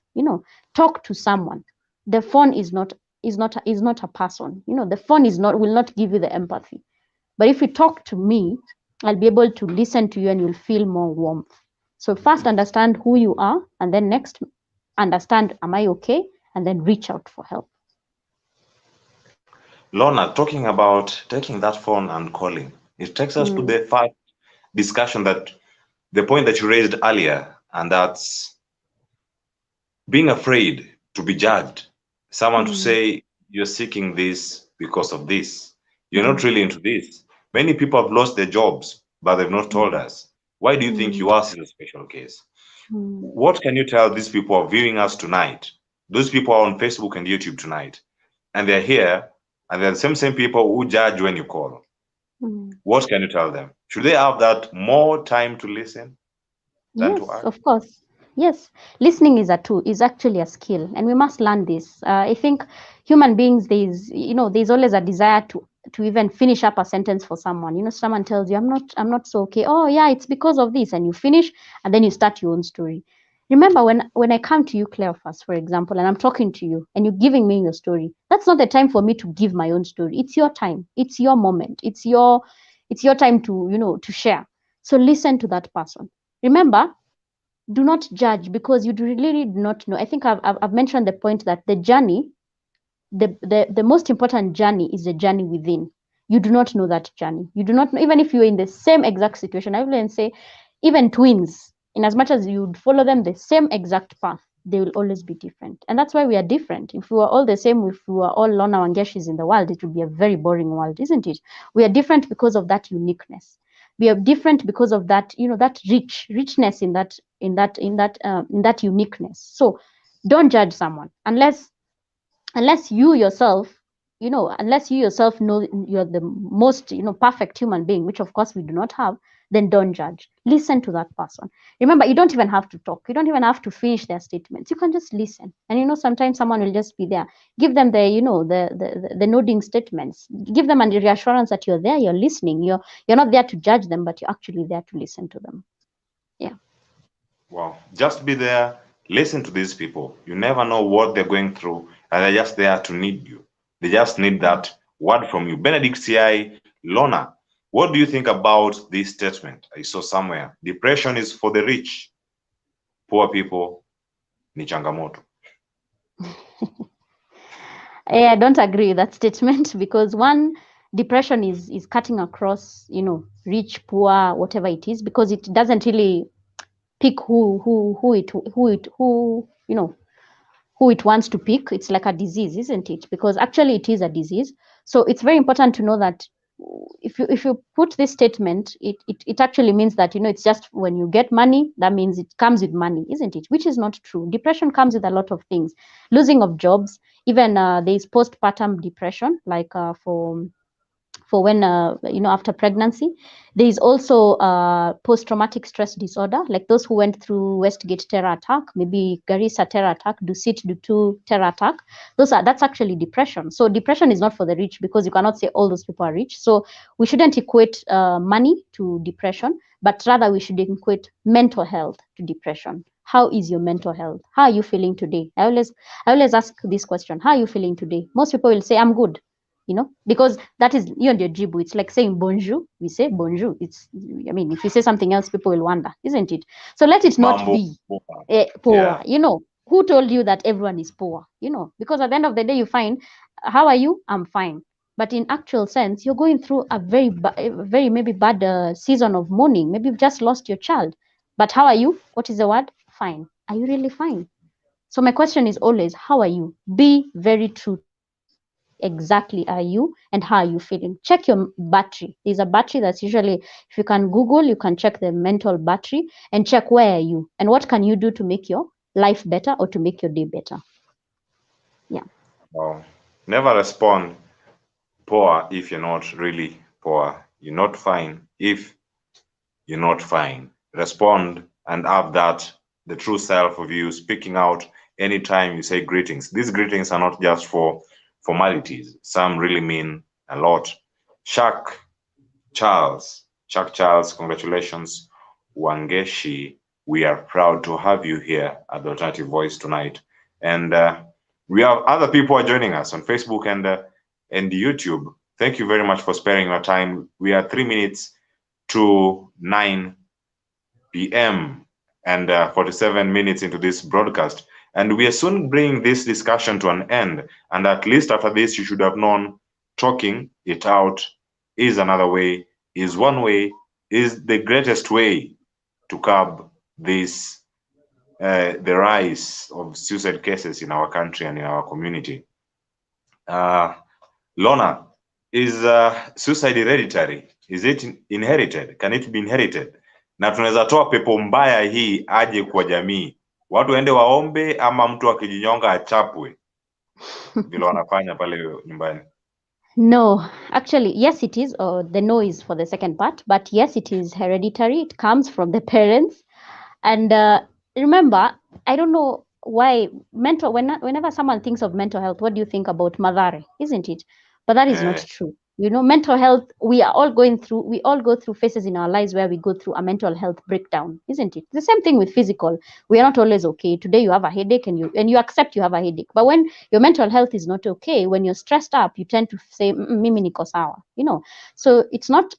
Talk to someone. The phone is not a person. The phone will not give you the empathy. But if you talk to me, I'll be able to listen to you and you'll feel more warmth. So first understand who you are, and then next understand, am I okay? And then reach out for help. Lorna, talking about taking that phone and calling, it takes us to the first discussion, that the point that you raised earlier, and that's being afraid to be judged. Someone to say, you're seeking this because of this. You're not really into this. Many people have lost their jobs, but they've not told us. Why do you think yours is a special case? What can you tell these people who are viewing us tonight? Those people are on Facebook and YouTube tonight, and they're here, and they're the same people who judge when you call. What can you tell them? Should they have that more time to listen than to act? Yes, of course. Yes, listening is a tool, is actually a skill, and we must learn this. I think human beings, there's always a desire to even finish up a sentence for someone. Someone tells you, I'm not so okay. Oh yeah, it's because of this, and you finish, and then you start your own story. Remember, when I come to you, Cleophas, for example, and I'm talking to you, and you're giving me your story, that's not the time for me to give my own story. It's your time. It's your moment. It's your time to share. So listen to that person. Remember, do not judge, because you really do not know. I think I've mentioned the point that the journey, the most important journey is the journey within. You do not know that journey. You do not know, even if you're in the same exact situation. I will say, even twins, in as much as you'd follow them the same exact path, they will always be different. And that's why we are different. If we were all the same, if we were all Lorna Wangechis in the world, it would be a very boring world, isn't it? We are different because of that uniqueness. We are different because of that, that richness in that uniqueness. So don't judge someone unless you yourself, know you're the most, perfect human being, which of course we do not have. Then don't judge. Listen to that person. Remember, you don't even have to talk. You don't even have to finish their statements. You can just listen. And sometimes someone will just be there. Give them the nodding statements. Give them a reassurance that you're there, you're listening. You're not there to judge them, but you're actually there to listen to them. Yeah. Wow. Just be there, Listen to these people. You never know what they're going through, and they're just there to need you. They just need that word from you. Benedict CI, Lorna, what do you think about this statement I saw somewhere? Depression is for the rich, poor people ni changamoto. I don't agree with that statement because one, depression is cutting across, rich, poor, whatever it is, because it doesn't really pick who it wants to pick. It's like a disease, isn't it? Because actually it is a disease. So it's very important to know that if you put this statement, it actually means that it's just when you get money, that means it comes with money, isn't it? Which is not true. Depression comes with a lot of things, losing of jobs, even there is postpartum depression, like for when after pregnancy. There is also post-traumatic stress disorder, like those who went through Westgate terror attack, maybe Garissa terror attack, Dusit Dutu terror attack. That's actually depression. So depression is not for the rich, because you cannot say all those people are rich. So we shouldn't equate money to depression, but rather we should equate mental health to depression. How is your mental health? How are you feeling today? I always ask this question: how are you feeling today? Most people will say, I'm good. Because that is ndio jibu. It's like saying bonjour. We say bonjour. If you say something else, people will wonder, isn't it? So let it not Mambo. be poor. Yeah. Who told you that everyone is poor? Because at the end of the day, you find, how are you? I'm fine. But in actual sense, you're going through a very maybe bad season of mourning. Maybe you've just lost your child. But how are you? What is the word? Fine. Are you really fine? So my question is always, how are you? Be very true to yourself. Exactly are you, and how are you feeling? Check your battery. There's a battery that's usually, if you can Google, you can check the mental battery and check where are you and what can you do to make your life better or to make your day better. Yeah. Wow. Never respond poor if you're not really poor. You're not fine if you're not fine. Respond and have that, the true self of you, speaking out anytime you say greetings. These greetings are not just for formalities. Some really mean a lot. Shak Charles, congratulations. Wangechi, we are proud to have you here at the Alternative Voice tonight. And we have other people are joining us on Facebook and YouTube. Thank you very much for sparing your time. We are 3 minutes to 9 p.m. and 47 minutes into this broadcast. And we are soon bringing this discussion to an end. And at least after this, you should have known talking it out is another way, is one way, is the greatest way to curb this, the rise of suicide cases in our country and in our community. Lorna, is suicide hereditary? Is it inherited? Can it be inherited? Na tunaweza toa pepo mbaya hii aje kwa jamii, watu waende waombe ama mtu akijinyonga achapwe vile wanafanya pale nyumbani? No, actually, yes, it is. Or the no is for the second part, but yes, it is hereditary. It comes from the parents. And remember, I don't know why whenever someone thinks of mental health, what do you think about madare, isn't it? But that is not true. Mental health, we all go through phases in our lives where we go through a mental health breakdown, isn't it? The same thing with physical. We are not always okay. Today you have a headache and you accept you have a headache. But when your mental health is not okay, when you're stressed up, you tend to say, mimi niko sawa, So it's not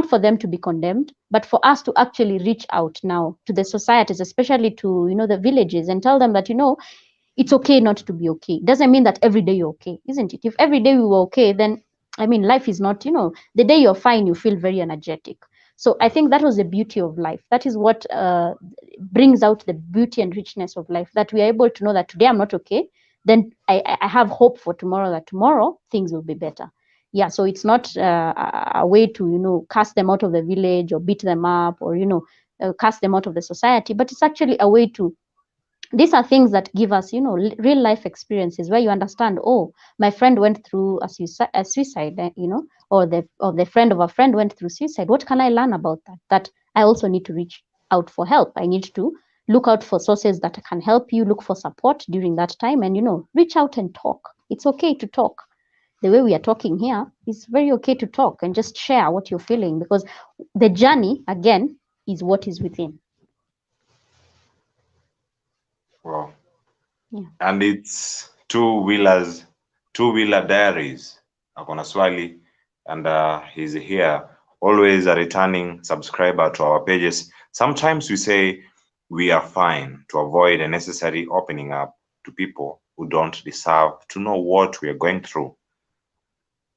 for them to be condemned, but for us to actually reach out now to the societies, especially to the villages, and tell them that it's okay not to be okay. It doesn't mean that every day you're okay, isn't it? If every day we were okay, then life is not, the day you're fine, you feel very energetic. So I think that was the beauty of life. That is what brings out the beauty and richness of life, that we are able to know that today I'm not okay, then I have hope for tomorrow, that tomorrow things will be better. Yeah, so it's not a way to cast them out of the village or beat them up or cast them out of the society, but it's actually a way to, these are things that give us real life experiences where you understand, oh, my friend went through a suicide, or the friend of a friend went through suicide. What can I learn about that I also need to reach out for help? I need to look out for sources that can help you, look for support during that time, and reach out and talk. It's okay to talk. The way we are talking here, it's very okay to talk and just share what you're feeling, because the journey, again, is what is within. Wow. Yeah. And it's two-wheeler diaries. Akona swali, and he's here. Always a returning subscriber to our pages. Sometimes we say we are fine to avoid unnecessary opening up to people who don't deserve to know what we are going through.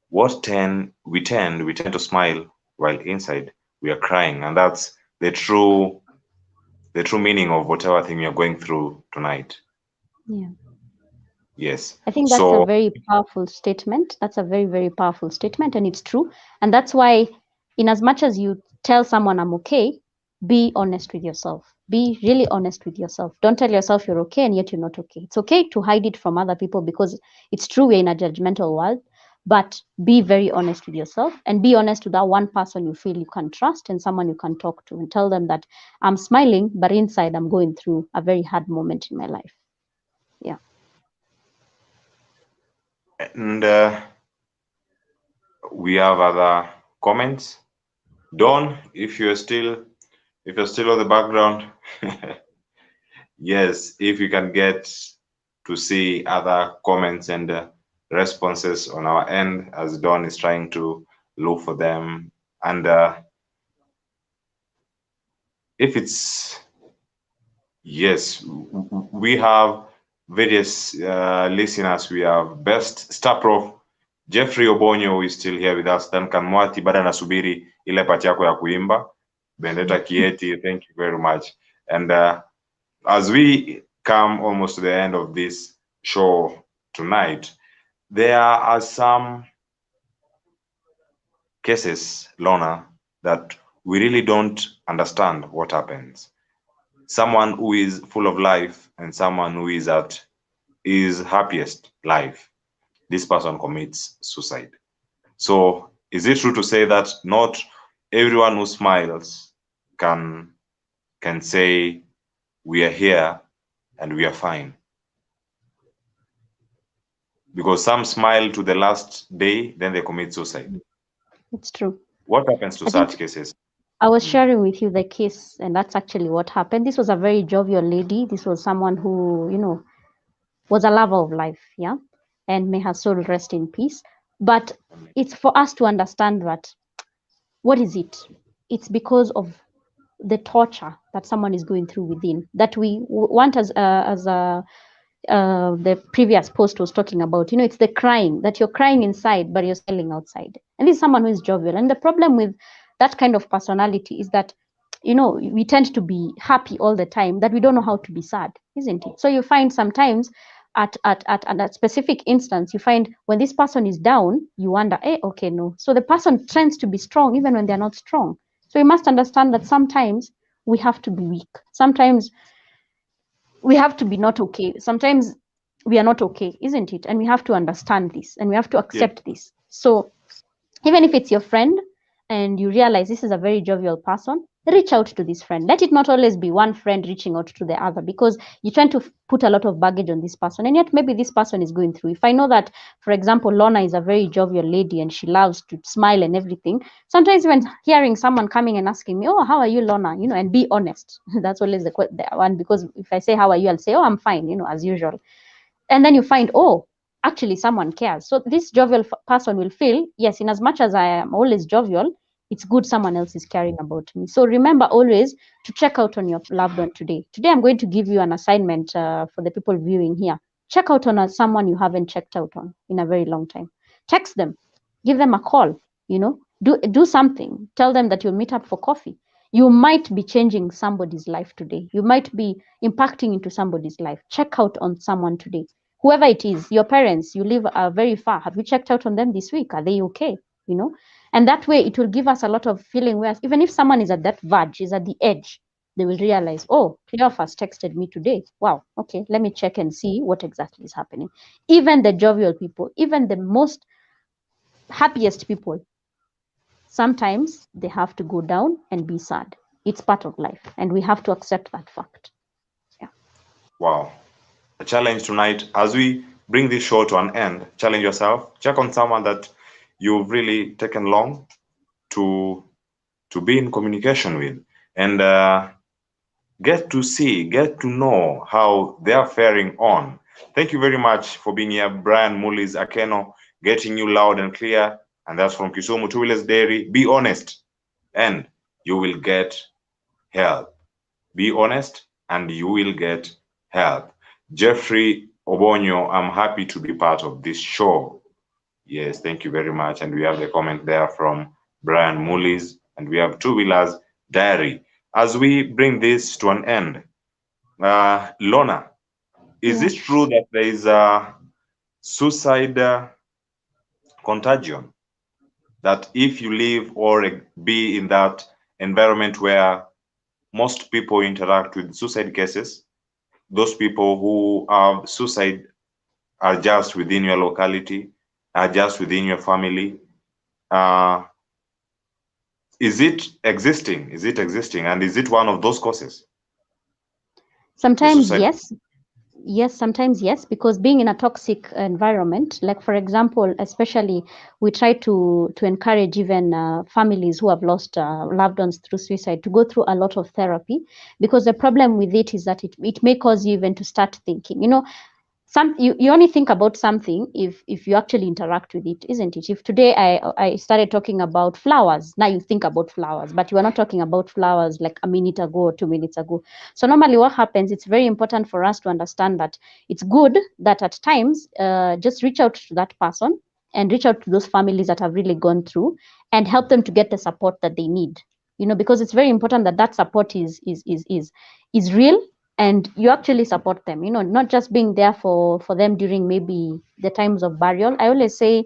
We tend to smile while inside we are crying, and that's the true meaning of whatever thing you're going through tonight. Yeah. Yes. I think that's a So very powerful statement. That's a very, very powerful statement, and it's true. And that's why, in as much as you tell someone I'm okay, be honest with yourself. Be really honest with yourself. Don't tell yourself you're okay and yet you're not okay. It's okay to hide it from other people because it's true we're in a judgmental world, but be very honest with yourself and be honest with that one person you feel you can trust and someone you can talk to and tell them that I'm smiling, but inside I'm going through a very hard moment in my life. Yeah. and we have other comments. Don, if you're still on the background, yes, if you can get to see other comments and responses on our end as Don is trying to look for them. And if it's yes, we have various listeners. We have Best Star Prof Jeffrey Obonyo, who is still here with us. Duncan Mwati bado anasubiri ile pati yako ya kuimba. Bendeta Kieti, thank you very much. And as we come almost to the end of this show tonight, there are some cases, Lorna, that we really don't understand what happens. Someone who is full of life and someone who is at his happiest life, this person commits suicide. So is it true to say that not everyone who smiles can say we are here and we are fine? Because some smile to the last day, then they commit suicide. It's true. What happens to I think such cases? I was Mm. sharing with you the case, and that's actually what happened. This was a very jovial lady. This was someone who, was a lover of life, yeah, and may her soul rest in peace. But it's for us to understand that what is it? It's because of the torture that someone is going through within that we want as the previous post was talking about. It's the crying that you're crying inside, but you're smiling outside. And this is someone who is jovial. And the problem with that kind of personality is that, we tend to be happy all the time, that we don't know how to be sad, isn't it? So you find sometimes at a specific instance, you find when this person is down, you wonder, okay, no. So the person tends to be strong even when they're not strong. So you must understand that sometimes we have to be weak. Sometimes we have to be not okay. Sometimes we are not okay, isn't it? And we have to understand this and we have to accept this. So even if it's your friend and you realize this is a very jovial person, reach out to this friend. Let it not always be one friend reaching out to the other, because you tend to put a lot of baggage on this person, and yet maybe this person is going through. If I know that, for example, Lorna is a very jovial lady and she loves to smile and everything, sometimes when hearing someone coming and asking me, oh, how are you, Lorna, and be honest. That's always the one, because if I say how are you, I'll say, oh, I'm fine, as usual. And then you find, oh, actually someone cares. So this jovial person will feel, yes, in as much as I am always jovial, it's good someone else is caring about me. So remember always to check out on your loved one today. Today I'm going to give you an assignment for the people viewing here. Check out on someone you haven't checked out on in a very long time. Text them, give them a call, do something. Tell them that you'll meet up for coffee. You might be changing somebody's life today. You might be impacting into somebody's life. Check out on someone today. Whoever it is, your parents, you live very far. Have you checked out on them this week? Are they okay? And that way it will give us a lot of feeling where even if someone is at that verge, is at the edge, they will realize, oh, Cleophas texted me today. Wow, okay, let me check and see what exactly is happening. Even the jovial people, even the most happiest people, sometimes they have to go down and be sad. It's part of life, and we have to accept that fact. Yeah. Wow. A challenge tonight as we bring this show to an end. Challenge yourself. Check on someone that you've really taken long to be in communication with. And get to see, get to know how they are faring on. Thank you very much for being here, Brian Mullis Akeno, getting you loud and clear. And that's from Kisumu Two Wheelers Dairy. Be honest, and you will get help. Be honest, and you will get help. Jeffrey Obonyo, I'm happy to be part of this show. Yes, thank you very much. And we have the comment there from Brian Mullis, and we have Two Wheelers Diary. As we bring this to an end, Lorna, is Yeah. it true that there is a suicide contagion? That if you live or be in that environment where most people interact with suicide cases, those people who have suicide are just within your locality, are just within your family. Is it existing? Is it existing? And is it one of those causes? Sometimes yes. Yes, sometimes yes, because being in a toxic environment, like for example, especially we try to encourage even families who have lost loved ones through suicide to go through a lot of therapy, because the problem with it is that it may cause you even to start thinking, you only think about something if you actually interact with it, isn't it? If today I started talking about flowers, now you think about flowers, but you are not talking about flowers like a minute ago or 2 minutes ago. So normally what happens, it's very important for us to understand that it's good that at times just reach out to that person and reach out to those families that have really gone through and help them to get the support that they need, because it's very important that that support is real, and you actually support them, not just being there for them during maybe the times of burial. I always say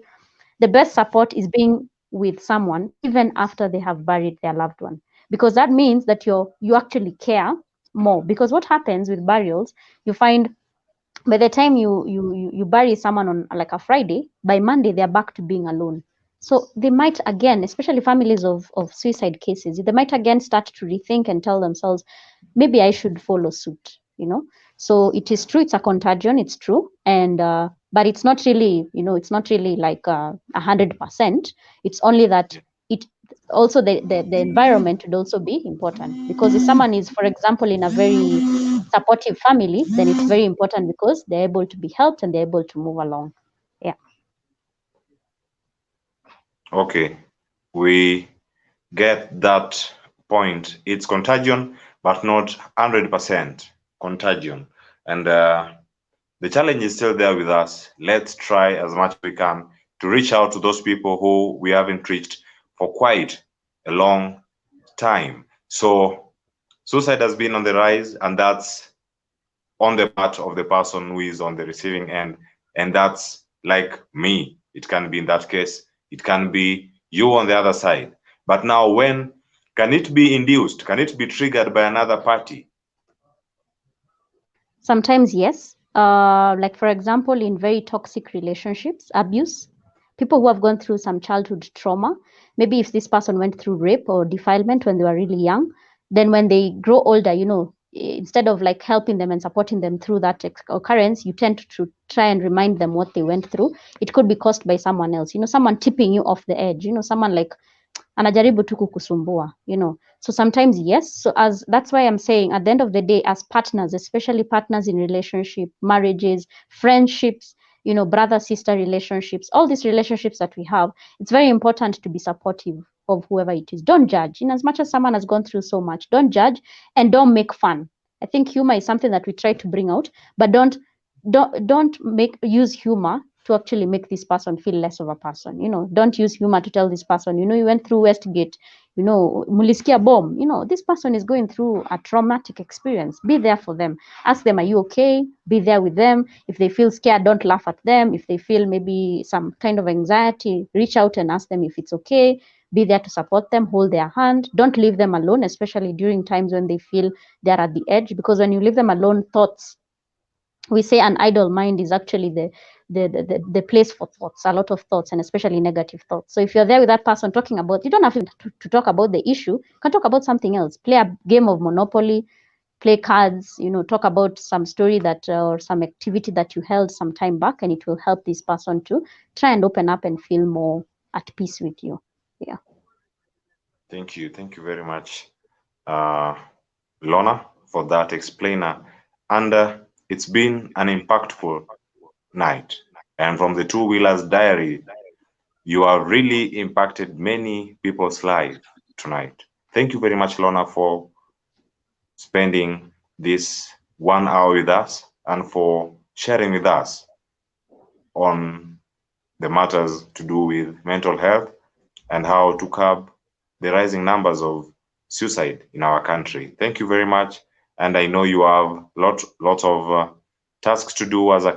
the best support is being with someone even after they have buried their loved one, because that means that you actually care more. Because what happens with burials, you find by the time you bury someone on like a Friday, by Monday they're back to being alone. So they might again, especially families of suicide cases, they might again start to rethink and tell themselves, maybe I should follow suit. So it is true, it's a contagion, it's true, and but it's not really, it's not really like 100%. It's only that it also the environment would also be important, because if someone is, for example, in a very supportive family, then it's very important because they're able to be helped and they're able to move along. Yeah. Okay, we get that point. It's contagion, but not 100% contagion. And the challenge is still there with us. Let's try as much as we can to reach out to those people who we haven't reached for quite a long time. So suicide has been on the rise, and that's on the part of the person who is on the receiving end. And that's like me. It can be in that case. It can be you on the other side. But now, when can it be induced? Can it be triggered by another party? Sometimes, yes. Like, for example, in very toxic relationships, abuse, people who have gone through some childhood trauma, maybe if this person went through rape or defilement when they were really young, then when they grow older, instead of like helping them and supporting them through that occurrence, you tend to try and remind them what they went through. It could be caused by someone else, someone tipping you off the edge, someone like anajaribu tu kukusumbua, so sometimes yes. So as that's why I'm saying, at the end of the day, as partners, especially partners in relationship, marriages, friendships, brother sister relationships, all these relationships that we have, it's very important to be supportive of whoever it is. Don't judge. In as much as someone has gone through so much, don't judge and don't make fun. I think humor is something that we try to bring out, but don't use humor to actually make this person feel less of a person. Don't use humor to tell this person, you went through Westgate, mulisikia bomb. This person is going through a traumatic experience. Be there for them. Ask them, are you okay? Be there with them. If they feel scared, don't laugh at them. If they feel maybe some kind of anxiety, reach out and ask them if it's okay. Be there to support them, hold their hand. Don't leave them alone, especially during times when they feel they're at the edge, because when you leave them alone, we say an idle mind is actually the place for thoughts, a lot of thoughts, and especially negative thoughts. So if you're there with that person talking about, you don't have to talk about the issue. You can talk about something else. Play a game of Monopoly, play cards, talk about some story that or some activity that you held some time back, and it will help this person to try and open up and feel more at peace with you. Yeah. Thank you very much, Lorna, for that explainer. And it's been an impactful night. And from the Two Wheelers Diary, you have really impacted many people's lives tonight. Thank you very much, Lorna, for spending this 1 hour with us and for sharing with us on the matters to do with mental health and how to curb the rising numbers of suicide in our country. Thank you very much. And I know you have lots of tasks to do as a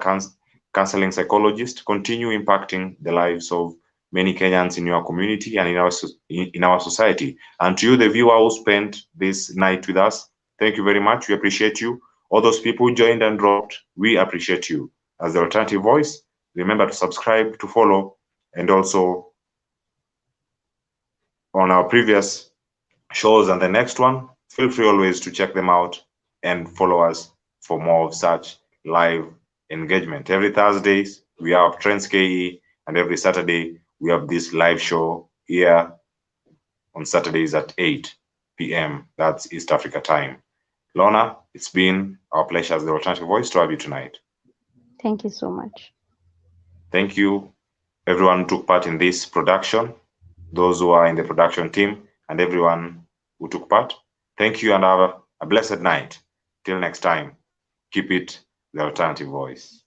counseling psychologist. Continue impacting the lives of many Kenyans in your community and in our society. And to you, the viewer who spent this night with us, thank you very much. We appreciate you. All those people who joined and dropped, we appreciate you. As the alternative voice, remember to subscribe, to follow, and also on our previous shows and the next one, feel free always to check them out and follow us for more of such live engagement. Every Thursdays, we have Trends KE, and every Saturday, we have this live show here on Saturdays at 8 p.m. That's East Africa time. Lorna, it's been our pleasure as the alternative voice to have you tonight. Thank you so much. Thank you, everyone who took part in this production, those who are in the production team, and everyone who took part. Thank you and have a blessed night. Till next time, keep it the alternative voice.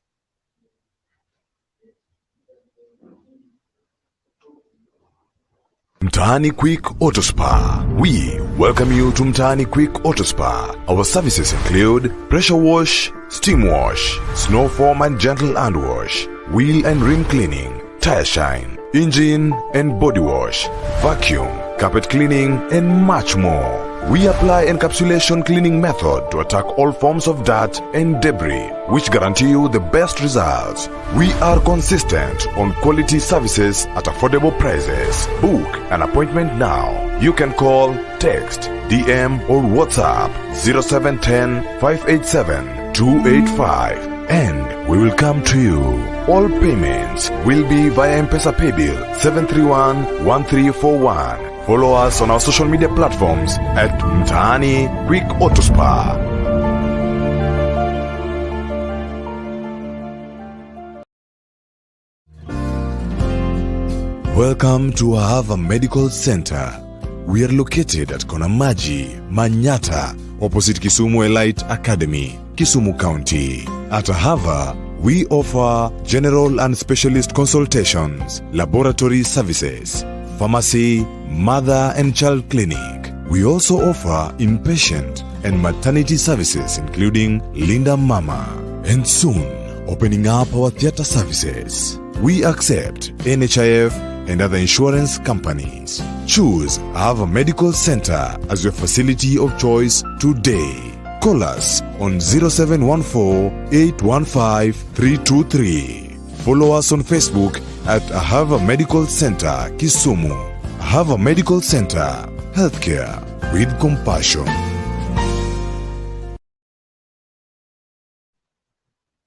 Mtaani Quick Auto Spa. We welcome you to Mtaani Quick Auto Spa. Our services include pressure wash, steam wash, snow foam and gentle hand wash, wheel and rim cleaning, tire shine, engine and body wash, vacuum, carpet cleaning, and much more. We apply encapsulation cleaning method to attack all forms of dirt and debris, which guarantee you the best results. We are consistent on quality services at affordable prices. Book an appointment now. You can call, text, DM, or WhatsApp 0710 587 285 and we will come to you. All payments will be via M-Pesa Paybill 731-1341. Follow us on our social media platforms at Mtaani Quick Auto Spa. Welcome to Ahava Medical Center. We are located at Konamaji, Manyata, opposite Kisumu Elite Academy, Kisumu County. At Ahava, we offer general and specialist consultations, laboratory services, pharmacy, mother and child clinic. We also offer inpatient and maternity services including Linda Mama, and soon opening up our theater services. We accept NHIF and other insurance companies. Choose Ahava Medical Center as your facility of choice today. Call us on 0714-815-323. Follow us on Facebook at Ahava Medical Center, Kisumu. Ahava Medical Center, healthcare with compassion.